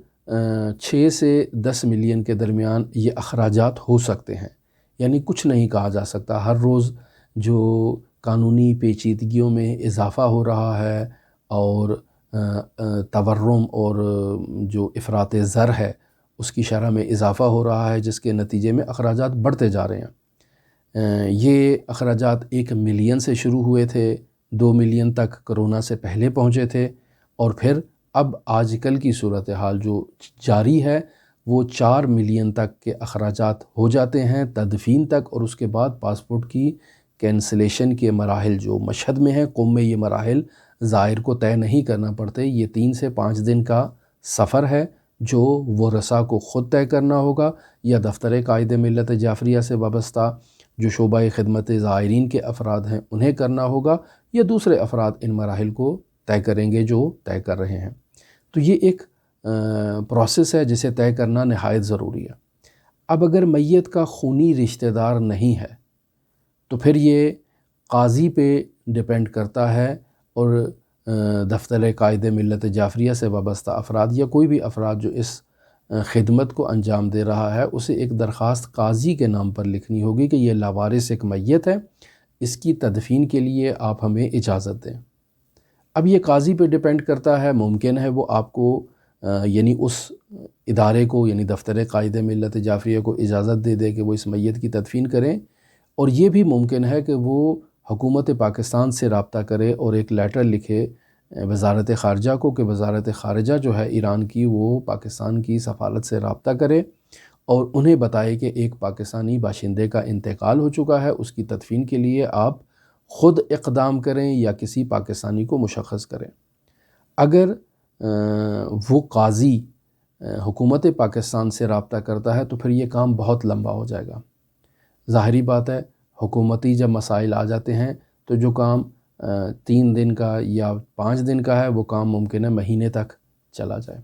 6 سے 10 ملین کے درمیان یہ اخراجات ہو سکتے ہیں۔ یعنی کچھ نہیں کہا جا سکتا، ہر روز جو قانونی پیچیدگیوں میں اضافہ ہو رہا ہے اور تورم اور جو افراط زر ہے اس کی شرح میں اضافہ ہو رہا ہے، جس کے نتیجے میں اخراجات بڑھتے جا رہے ہیں۔ یہ اخراجات 1 ملین سے شروع ہوئے تھے، 2 ملین تک کرونا سے پہلے پہنچے تھے، اور پھر اب آج کل کی صورتحال جو جاری ہے وہ 4 ملین تک کے اخراجات ہو جاتے ہیں تدفین تک، اور اس کے بعد پاسپورٹ کی کینسلیشن کے مراحل جو مشہد میں ہیں، قم میں یہ مراحل زائر کو طے نہیں کرنا پڑتے، یہ 3 سے 5 دن کا سفر ہے جو ورثاء کو خود طے کرنا ہوگا، یا دفتر قائد ملت جعفریہ سے وابستہ جو شعبہ خدمت زائرین کے افراد ہیں انہیں کرنا ہوگا، یا دوسرے افراد ان مراحل کو طے کریں گے جو طے کر رہے ہیں۔ تو یہ ایک پروسیس ہے جسے طے کرنا نہایت ضروری ہے۔ اب اگر میت کا خونی رشتہ دار نہیں ہے تو پھر یہ قاضی پہ ڈیپینڈ کرتا ہے، اور دفتر قائد ملت جعفریہ سے وابستہ افراد یا کوئی بھی افراد جو اس خدمت کو انجام دے رہا ہے اسے ایک درخواست قاضی کے نام پر لکھنی ہوگی کہ یہ لاوارث ایک میت ہے، اس کی تدفین کے لیے آپ ہمیں اجازت دیں۔ اب یہ قاضی پہ ڈیپینڈ کرتا ہے، ممکن ہے وہ آپ کو یعنی اس ادارے کو یعنی دفتر قائد ملت جعفریہ کو اجازت دے دے کہ وہ اس میت کی تدفین کریں، اور یہ بھی ممکن ہے کہ وہ حکومت پاکستان سے رابطہ کرے اور ایک لیٹر لکھے وزارت خارجہ کو کہ وزارت خارجہ جو ہے ایران کی وہ پاکستان کی سفارت سے رابطہ کرے اور انہیں بتائے کہ ایک پاکستانی باشندے کا انتقال ہو چکا ہے، اس کی تدفین کے لیے آپ خود اقدام کریں یا کسی پاکستانی کو مشخص کریں۔ اگر وہ قاضی حکومت پاکستان سے رابطہ کرتا ہے تو پھر یہ کام بہت لمبا ہو جائے گا۔ ظاہری بات ہے، حکومتی جب مسائل آ جاتے ہیں تو جو کام 3 دن کا یا 5 دن کا ہے وہ کام ممکن ہے مہینے تک چلا جائے۔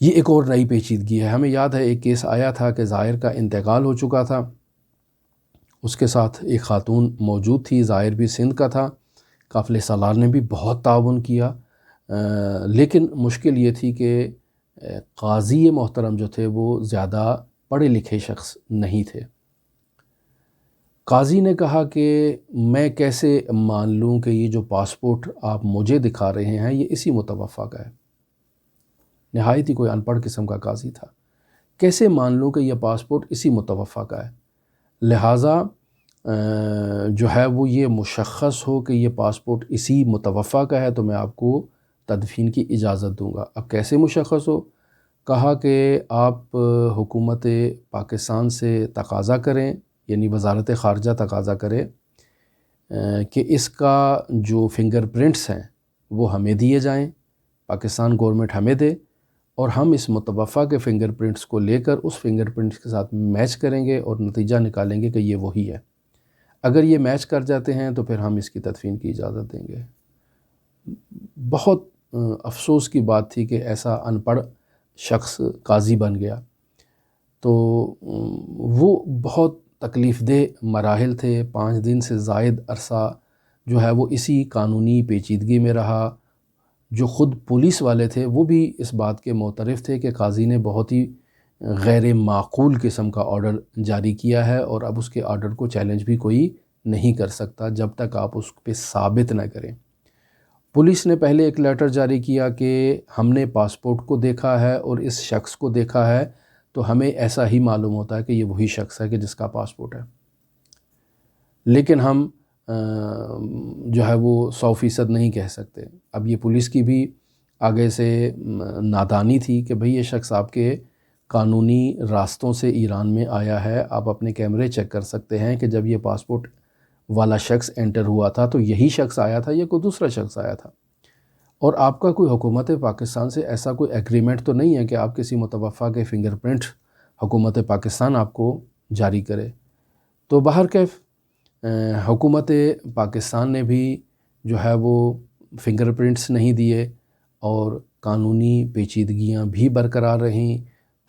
یہ ایک اور نئی پیچیدگی ہے۔ ہمیں یاد ہے ایک کیس آیا تھا کہ زائر کا انتقال ہو چکا تھا، اس کے ساتھ ایک خاتون موجود تھی، زائر بھی سندھ کا تھا، قافلے سالار نے بھی بہت تعاون کیا، لیکن مشکل یہ تھی کہ قاضی محترم جو تھے وہ زیادہ پڑھے لکھے شخص نہیں تھے۔ قاضی نے کہا کہ میں کیسے مان لوں کہ یہ جو پاسپورٹ آپ مجھے دکھا رہے ہیں یہ اسی متوفہ کا ہے۔ نہایت ہی کوئی ان پڑھ قسم کا قاضی تھا، کیسے مان لوں کہ یہ پاسپورٹ اسی متوفہ کا ہے، لہٰذا جو ہے وہ یہ مشخص ہو کہ یہ پاسپورٹ اسی متوفہ کا ہے تو میں آپ کو تدفین کی اجازت دوں گا۔ اب کیسے مشخص ہو؟ کہا کہ آپ حکومت پاکستان سے تقاضا کریں، یعنی وزارت خارجہ تقاضا کرے کہ اس کا جو فنگر پرنٹس ہیں وہ ہمیں دیے جائیں، پاکستان گورنمنٹ ہمیں دے، اور ہم اس متوفہ کے فنگر پرنٹس کو لے کر اس فنگر پرنٹس کے ساتھ میچ کریں گے اور نتیجہ نکالیں گے کہ یہ وہی ہے۔ اگر یہ میچ کر جاتے ہیں تو پھر ہم اس کی تدفین کی اجازت دیں گے۔ بہت افسوس کی بات تھی کہ ایسا ان پڑھ شخص قاضی بن گیا۔ تو وہ بہت تکلیف دہ مراحل تھے، 5 دن سے زائد عرصہ جو ہے وہ اسی قانونی پیچیدگی میں رہا۔ جو خود پولیس والے تھے وہ بھی اس بات کے معترف تھے کہ قاضی نے بہت ہی غیر معقول قسم کا آرڈر جاری کیا ہے، اور اب اس کے آرڈر کو چیلنج بھی کوئی نہیں کر سکتا جب تک آپ اس پہ ثابت نہ کریں۔ پولیس نے پہلے ایک لیٹر جاری کیا کہ ہم نے پاسپورٹ کو دیکھا ہے اور اس شخص کو دیکھا ہے تو ہمیں ایسا ہی معلوم ہوتا ہے کہ یہ وہی شخص ہے کہ جس کا پاسپورٹ ہے، لیکن ہم جو ہے وہ 100% نہیں کہہ سکتے۔ اب یہ پولیس کی بھی آگے سے نادانی تھی کہ بھئی یہ شخص آپ کے قانونی راستوں سے ایران میں آیا ہے، آپ اپنے کیمرے چیک کر سکتے ہیں کہ جب یہ پاسپورٹ والا شخص انٹر ہوا تھا تو یہی شخص آیا تھا یا کوئی دوسرا شخص آیا تھا، اور آپ کا کوئی حکومت پاکستان سے ایسا کوئی ایگریمنٹ تو نہیں ہے کہ آپ کسی متوفہ کے فنگر پرنٹ حکومت پاکستان آپ کو جاری کرے۔ تو بہرکیف حکومت پاکستان نے بھی جو ہے وہ فنگر پرنٹس نہیں دیے اور قانونی پیچیدگیاں بھی برقرار رہیں،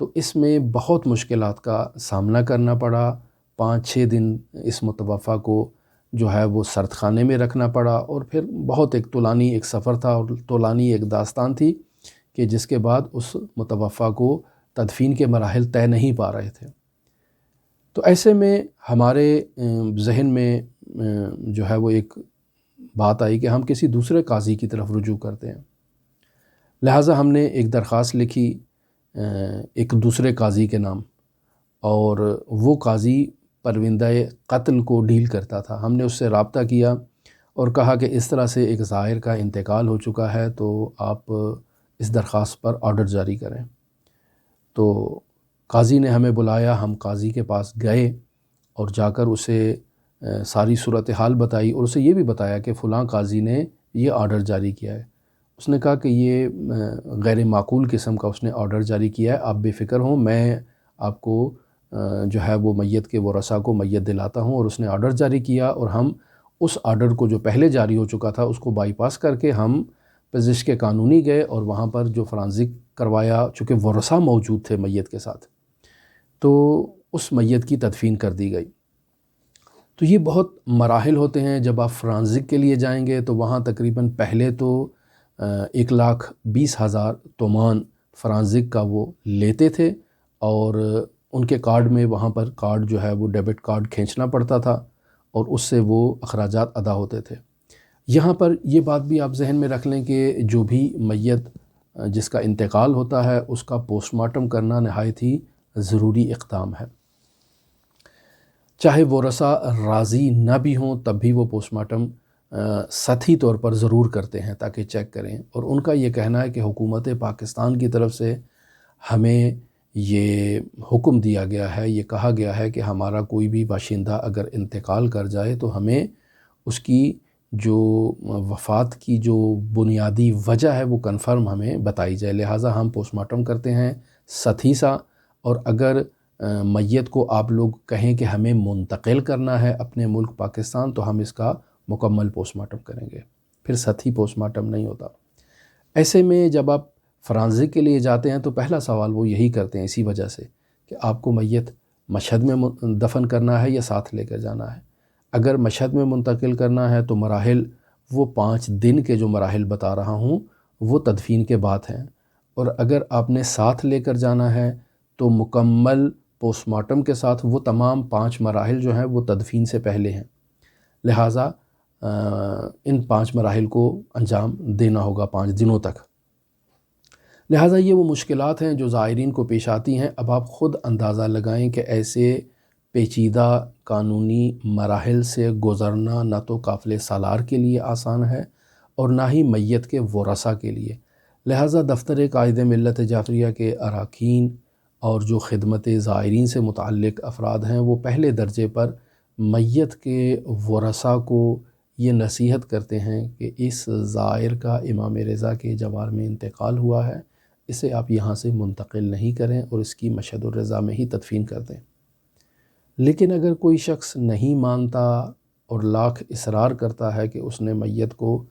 تو اس میں بہت مشکلات کا سامنا کرنا پڑا۔ 5-6 دن اس متوفہ کو جو ہے وہ سرد خانے میں رکھنا پڑا، اور پھر بہت ایک طولانی ایک سفر تھا اور طولانی ایک داستان تھی کہ جس کے بعد اس متوفہ کو تدفین کے مراحل طے نہیں پا رہے تھے۔ تو ایسے میں ہمارے ذہن میں جو ہے وہ ایک بات آئی کہ ہم کسی دوسرے قاضی کی طرف رجوع کرتے ہیں، لہٰذا ہم نے ایک درخواست لکھی ایک دوسرے قاضی کے نام، اور وہ قاضی پروندہ قتل کو ڈیل کرتا تھا۔ ہم نے اس سے رابطہ کیا اور کہا کہ اس طرح سے ایک ظاہر کا انتقال ہو چکا ہے تو آپ اس درخواست پر آرڈر جاری کریں۔ تو قاضی نے ہمیں بلایا، ہم قاضی کے پاس گئے اور جا کر اسے ساری صورتحال بتائی، اور اسے یہ بھی بتایا کہ فلاں قاضی نے یہ آرڈر جاری کیا ہے۔ اس نے کہا کہ یہ غیر معقول قسم کا اس نے آرڈر جاری کیا ہے، آپ بے فکر ہوں، میں آپ کو جو ہے وہ میت کے ورثاء کو میت دلاتا ہوں۔ اور اس نے آرڈر جاری کیا، اور ہم اس آرڈر کو جو پہلے جاری ہو چکا تھا اس کو بائی پاس کر کے ہم پزشک قانونی گئے اور وہاں پر جو فرانزک کروایا، چونکہ ورثاء موجود تھے میت کے ساتھ، تو اس میت کی تدفین کر دی گئی۔ تو یہ بہت مراحل ہوتے ہیں۔ جب آپ فرانزک کے لیے جائیں گے تو وہاں تقریباً پہلے تو 1,20,000 تومان فرانزک کا وہ لیتے تھے، اور ان کے کارڈ میں وہاں پر کارڈ جو ہے وہ ڈیبٹ کارڈ کھینچنا پڑتا تھا اور اس سے وہ اخراجات ادا ہوتے تھے۔ یہاں پر یہ بات بھی آپ ذہن میں رکھ لیں کہ جو بھی میت جس کا انتقال ہوتا ہے اس کا پوسٹ مارٹم کرنا نہایت ہی ضروری اقدام ہے۔ چاہے ورثاء راضی نہ بھی ہوں تب بھی وہ پوسٹ مارٹم سطحی طور پر ضرور کرتے ہیں تاکہ چیک کریں، اور ان کا یہ کہنا ہے کہ حکومت پاکستان کی طرف سے ہمیں یہ حکم دیا گیا ہے، یہ کہا گیا ہے کہ ہمارا کوئی بھی باشندہ اگر انتقال کر جائے تو ہمیں اس کی جو وفات کی جو بنیادی وجہ ہے وہ کنفرم ہمیں بتائی جائے، لہٰذا ہم پوسٹ مارٹم کرتے ہیں سطحی سا، اور اگر میت کو آپ لوگ کہیں کہ ہمیں منتقل کرنا ہے اپنے ملک پاکستان تو ہم اس کا مکمل پوسٹ مارٹم کریں گے، پھر سطحی پوسٹ مارٹم نہیں ہوتا۔ ایسے میں جب آپ فرانزک کے لیے جاتے ہیں تو پہلا سوال وہ یہی کرتے ہیں اسی وجہ سے کہ آپ کو میت مشہد میں دفن کرنا ہے یا ساتھ لے کر جانا ہے۔ اگر مشہد میں منتقل کرنا ہے تو مراحل وہ 5 دن کے جو مراحل بتا رہا ہوں وہ تدفین کے بعد ہیں، اور اگر آپ نے ساتھ لے کر جانا ہے تو مکمل پوسٹ مارٹم کے ساتھ وہ تمام 5 مراحل جو ہیں وہ تدفین سے پہلے ہیں، لہٰذا ان 5 مراحل کو انجام دینا ہوگا 5 دنوں تک۔ لہٰذا یہ وہ مشکلات ہیں جو زائرین کو پیش آتی ہیں۔ اب آپ خود اندازہ لگائیں کہ ایسے پیچیدہ قانونی مراحل سے گزرنا نہ تو قافلے سالار کے لیے آسان ہے اور نہ ہی میت کے ورثاء کے لیے۔ لہٰذا دفتر قائد ملت جعفریہ کے اراکین اور جو خدمت زائرین سے متعلق افراد ہیں وہ پہلے درجے پر میت کے ورثاء کو یہ نصیحت کرتے ہیں کہ اس زائر کا امام رضا کے جوار میں انتقال ہوا ہے، اسے آپ یہاں سے منتقل نہیں کریں اور اس کی مشہد الرضا میں ہی تدفین کر دیں۔ لیکن اگر کوئی شخص نہیں مانتا اور لاکھ اصرار کرتا ہے کہ اس نے میت کو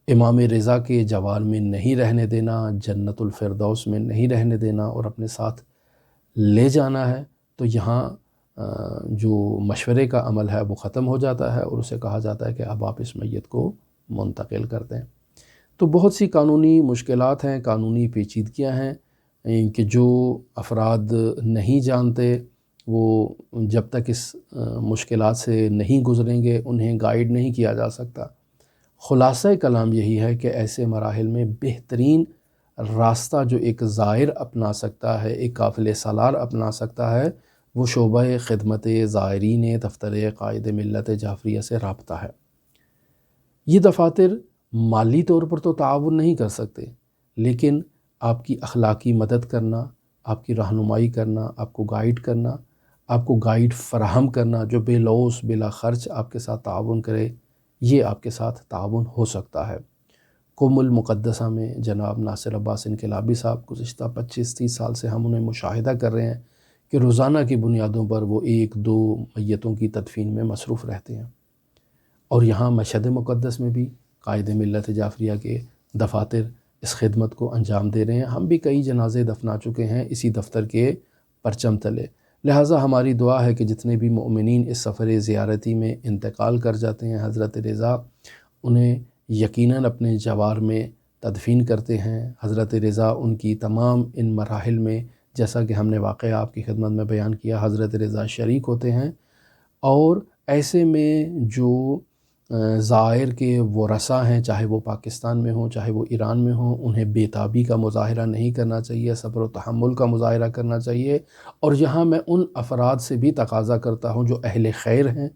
امام رضا کے جوار میں نہیں رہنے دینا، جنت الفردوس میں نہیں رہنے دینا اور اپنے ساتھ لے جانا ہے، تو یہاں جو مشورے کا عمل ہے وہ ختم ہو جاتا ہے اور اسے کہا جاتا ہے کہ اب آپ اس میت کو منتقل کر دیں۔ تو بہت سی قانونی مشکلات ہیں، قانونی پیچیدگیاں ہیں کہ جو افراد نہیں جانتے وہ جب تک اس مشکلات سے نہیں گزریں گے انہیں گائیڈ نہیں کیا جا سکتا۔ خلاصہ کلام یہی ہے کہ ایسے مراحل میں بہترین راستہ جو ایک زائر اپنا سکتا ہے، ایک قافلہ سالار اپنا سکتا ہے، وہ شعبہ خدمت زائرین دفتر قائد ملت جعفریہ سے رابطہ ہے۔ یہ دفاتر مالی طور پر تو تعاون نہیں کر سکتے، لیکن آپ کی اخلاقی مدد کرنا، آپ کی رہنمائی کرنا، آپ کو گائیڈ کرنا، آپ کو گائیڈ فراہم کرنا جو بے لوث بلا خرچ آپ کے ساتھ تعاون کرے، یہ آپ کے ساتھ تعاون ہو سکتا ہے۔ قم المقدسہ میں جناب ناصر عباس انقلابی صاحب گزشتہ 25-30 سال سے ہم انہیں مشاہدہ کر رہے ہیں کہ روزانہ کی بنیادوں پر وہ 1-2 میتوں کی تدفین میں مصروف رہتے ہیں، اور یہاں مشہد مقدس میں بھی قائد ملت جعفریہ کے دفاتر اس خدمت کو انجام دے رہے ہیں۔ ہم بھی کئی جنازے دفنا چکے ہیں اسی دفتر کے پرچم تلے، لہٰذا ہماری دعا ہے کہ جتنے بھی مؤمنین اس سفر زیارتی میں انتقال کر جاتے ہیں حضرت رضا انہیں یقیناً اپنے جوار میں تدفین کرتے ہیں۔ حضرت رضا ان کی تمام ان مراحل میں، جیسا کہ ہم نے واقعہ آپ کی خدمت میں بیان کیا، حضرت رضا شریک ہوتے ہیں، اور ایسے میں جو زائر کے ورثاء ہیں، چاہے وہ پاکستان میں ہوں چاہے وہ ایران میں ہوں، انہیں بے تابی کا مظاہرہ نہیں کرنا چاہیے، صبر و تحمل کا مظاہرہ کرنا چاہیے۔ اور یہاں میں ان افراد سے بھی تقاضا کرتا ہوں جو اہل خیر ہیں،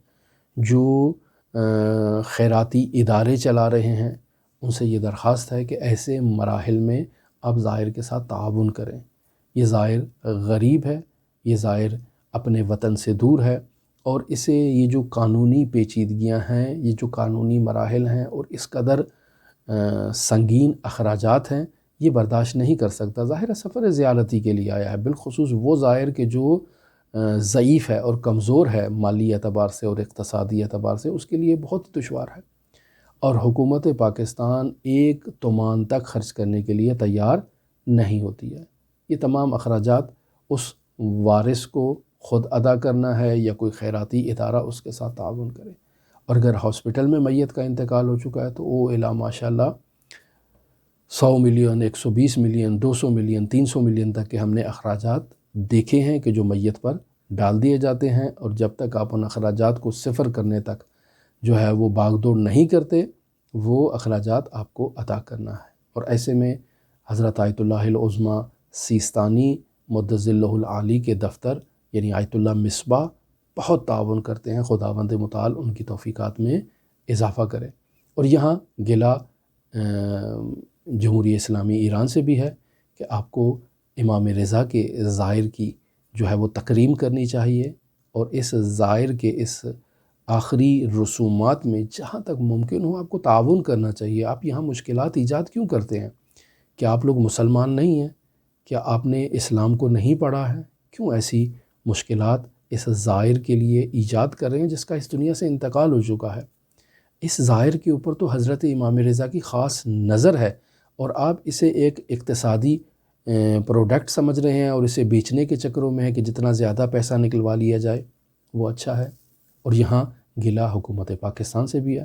جو خیراتی ادارے چلا رہے ہیں، ان سے یہ درخواست ہے کہ ایسے مراحل میں آپ زائر کے ساتھ تعاون کریں۔ یہ زائر غریب ہے، یہ زائر اپنے وطن سے دور ہے، اور اسے یہ جو قانونی پیچیدگیاں ہیں، یہ جو قانونی مراحل ہیں اور اس قدر سنگین اخراجات ہیں، یہ برداشت نہیں کر سکتا۔ ظاہر ہے سفر زیارتی کے لیے آیا ہے، بالخصوص وہ زائر کہ جو ضعیف ہے اور کمزور ہے مالی اعتبار سے اور اقتصادی اعتبار سے، اس کے لیے بہت دشوار ہے، اور حکومت پاکستان 1 تومان تک خرچ کرنے کے لیے تیار نہیں ہوتی ہے۔ یہ تمام اخراجات اس وارث کو خود ادا کرنا ہے یا کوئی خیراتی ادارہ اس کے ساتھ تعاون کرے، اور اگر ہاسپٹل میں میت کا انتقال ہو چکا ہے تو او الا ماشاءاللہ 100 ملین، 120 ملین، 200 ملین، 300 ملین تک کے ہم نے اخراجات دیکھے ہیں کہ جو میت پر ڈال دیے جاتے ہیں، اور جب تک آپ ان اخراجات کو صفر کرنے تک جو ہے وہ باغ دوڑ نہیں کرتے، وہ اخراجات آپ کو ادا کرنا ہے۔ اور ایسے میں حضرت آیت اللہ العظمیٰ سیستانی مدظ اللہ العالی کے دفتر یعنی آیت اللہ مصباح بہت تعاون کرتے ہیں، خداوند متعال ان کی توفیقات میں اضافہ کرے۔ اور یہاں گلہ جمہوریہ اسلامی ایران سے بھی ہے کہ آپ کو امام رضا کے زائر کی جو ہے وہ تکریم کرنی چاہیے، اور اس زائر کے اس آخری رسومات میں جہاں تک ممکن ہو آپ کو تعاون کرنا چاہیے۔ آپ یہاں مشکلات ایجاد کیوں کرتے ہیں؟ کیا آپ لوگ مسلمان نہیں ہیں؟ کیا آپ نے اسلام کو نہیں پڑھا ہے؟ کیوں ایسی مشکلات اس زائر کے لیے ایجاد کر رہے ہیں جس کا اس دنیا سے انتقال ہو چکا ہے؟ اس زائر کے اوپر تو حضرت امام رضا کی خاص نظر ہے، اور آپ اسے ایک اقتصادی پروڈکٹ سمجھ رہے ہیں اور اسے بیچنے کے چکروں میں ہے کہ جتنا زیادہ پیسہ نکلوا لیا جائے وہ اچھا ہے۔ اور یہاں گلہ حکومت پاکستان سے بھی ہے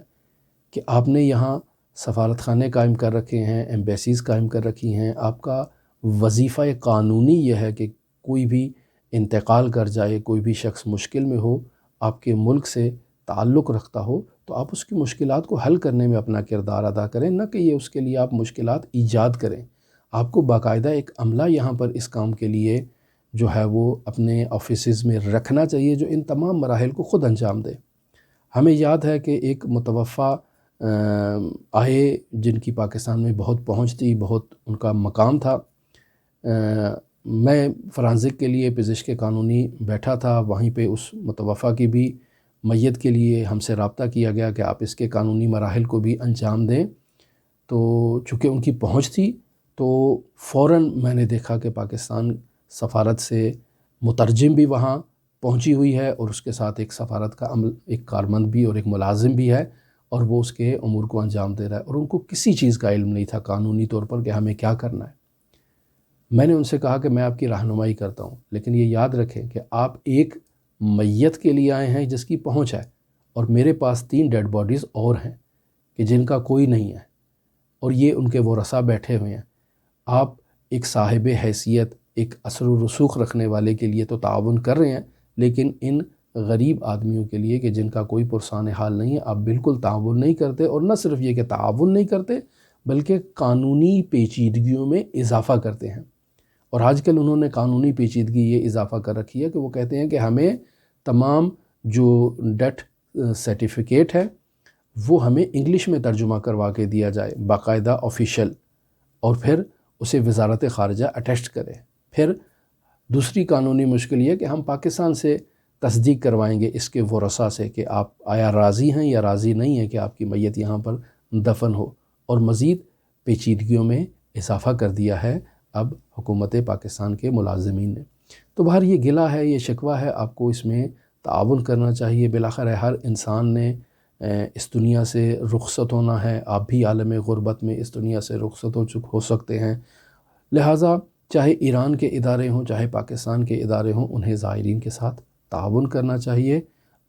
کہ آپ نے یہاں سفارت خانے قائم کر رکھے ہیں، ایمبیسیز قائم کر رکھی ہیں، آپ کا وظیفہ قانونی یہ ہے کہ کوئی بھی انتقال کر جائے، کوئی بھی شخص مشکل میں ہو، آپ کے ملک سے تعلق رکھتا ہو، تو آپ اس کی مشکلات کو حل کرنے میں اپنا کردار ادا کریں، نہ کہ یہ اس کے لیے آپ مشکلات ایجاد کریں۔ آپ کو باقاعدہ ایک عملہ یہاں پر اس کام کے لیے جو ہے وہ اپنے آفیسز میں رکھنا چاہیے، جو ان تمام مراحل کو خود انجام دے۔ ہمیں یاد ہے کہ ایک متوفی آئے جن کی پاکستان میں بہت پہنچ تھی، بہت ان کا مقام تھا۔ میں فرانزک کے لیے پزشک قانونی بیٹھا تھا، وہیں پہ اس متوفی کی بھی میت کے لیے ہم سے رابطہ کیا گیا کہ آپ اس کے قانونی مراحل کو بھی انجام دیں۔ تو چونکہ ان کی پہنچ تھی تو فوراً میں نے دیکھا کہ پاکستان سفارت سے مترجم بھی وہاں پہنچی ہوئی ہے، اور اس کے ساتھ ایک سفارت کا عمل، ایک کارمند بھی اور ایک ملازم بھی ہے، اور وہ اس کے امور کو انجام دے رہا ہے، اور ان کو کسی چیز کا علم نہیں تھا قانونی طور پر کہ ہمیں کیا کرنا ہے۔ میں نے ان سے کہا کہ میں آپ کی رہنمائی کرتا ہوں، لیکن یہ یاد رکھیں کہ آپ ایک میت کے لیے آئے ہیں جس کی پہنچ ہے، اور میرے پاس 3 ڈیڈ باڈیز اور ہیں کہ جن کا کوئی نہیں ہے، اور یہ ان کے ورثاء بیٹھے ہوئے ہیں۔ آپ ایک صاحب حیثیت، ایک اثر و رسوخ رکھنے والے کے لیے تو تعاون کر رہے ہیں، لیکن ان غریب آدمیوں کے لیے کہ جن کا کوئی پرسان حال نہیں ہے، آپ بالکل تعاون نہیں کرتے، اور نہ صرف یہ کہ تعاون نہیں کرتے بلکہ قانونی پیچیدگیوں میں اضافہ کرتے ہیں۔ اور آج کل انہوں نے قانونی پیچیدگی یہ اضافہ کر رکھی ہے کہ وہ کہتے ہیں کہ ہمیں تمام جو ڈیتھ سرٹیفکیٹ ہے وہ ہمیں انگلش میں ترجمہ کروا کے دیا جائے، باقاعدہ آفیشیل، اور پھر اسے وزارت خارجہ اٹیسٹ کرے۔ پھر دوسری قانونی مشکل یہ کہ ہم پاکستان سے تصدیق کروائیں گے اس کے ورثاء سے کہ آپ آیا راضی ہیں یا راضی نہیں ہیں کہ آپ کی میت یہاں پر دفن ہو، اور مزید پیچیدگیوں میں اضافہ کر دیا ہے اب حکومت پاکستان کے ملازمین نے۔ تو بہر یہ گلہ ہے، یہ شکوہ ہے، آپ کو اس میں تعاون کرنا چاہیے۔ بالآخر ہر انسان نے اس دنیا سے رخصت ہونا ہے، آپ بھی عالم غربت میں اس دنیا سے رخصت ہو سکتے ہیں، لہٰذا چاہے ایران کے ادارے ہوں چاہے پاکستان کے ادارے ہوں، انہیں زائرین کے ساتھ تعاون کرنا چاہیے،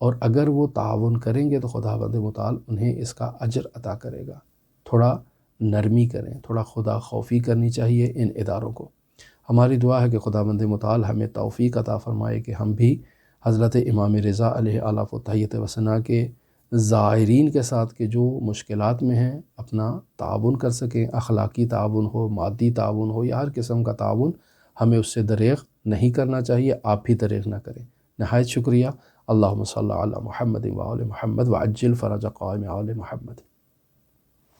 اور اگر وہ تعاون کریں گے تو خداوند متعال انہیں اس کا اجر عطا کرے گا۔ تھوڑا نرمی کریں، تھوڑا خدا خوفی کرنی چاہیے ان اداروں کو۔ ہماری دعا ہے کہ خداوند متعال ہمیں توفیق عطا فرمائے کہ ہم بھی حضرت امام رضا علیہ آلاف و تحیت و ثنا کے زائرین کے ساتھ کے جو مشکلات میں ہیں اپنا تعاون کر سکیں، اخلاقی تعاون ہو، مادی تعاون ہو، یا ہر قسم کا تعاون ہمیں اس سے دریغ نہیں کرنا چاہیے، آپ بھی دریغ نہ کریں۔ نہایت شکریہ۔ اللہم صلی علی محمد و آل محمد وعجل فرج قائم آل محمد۔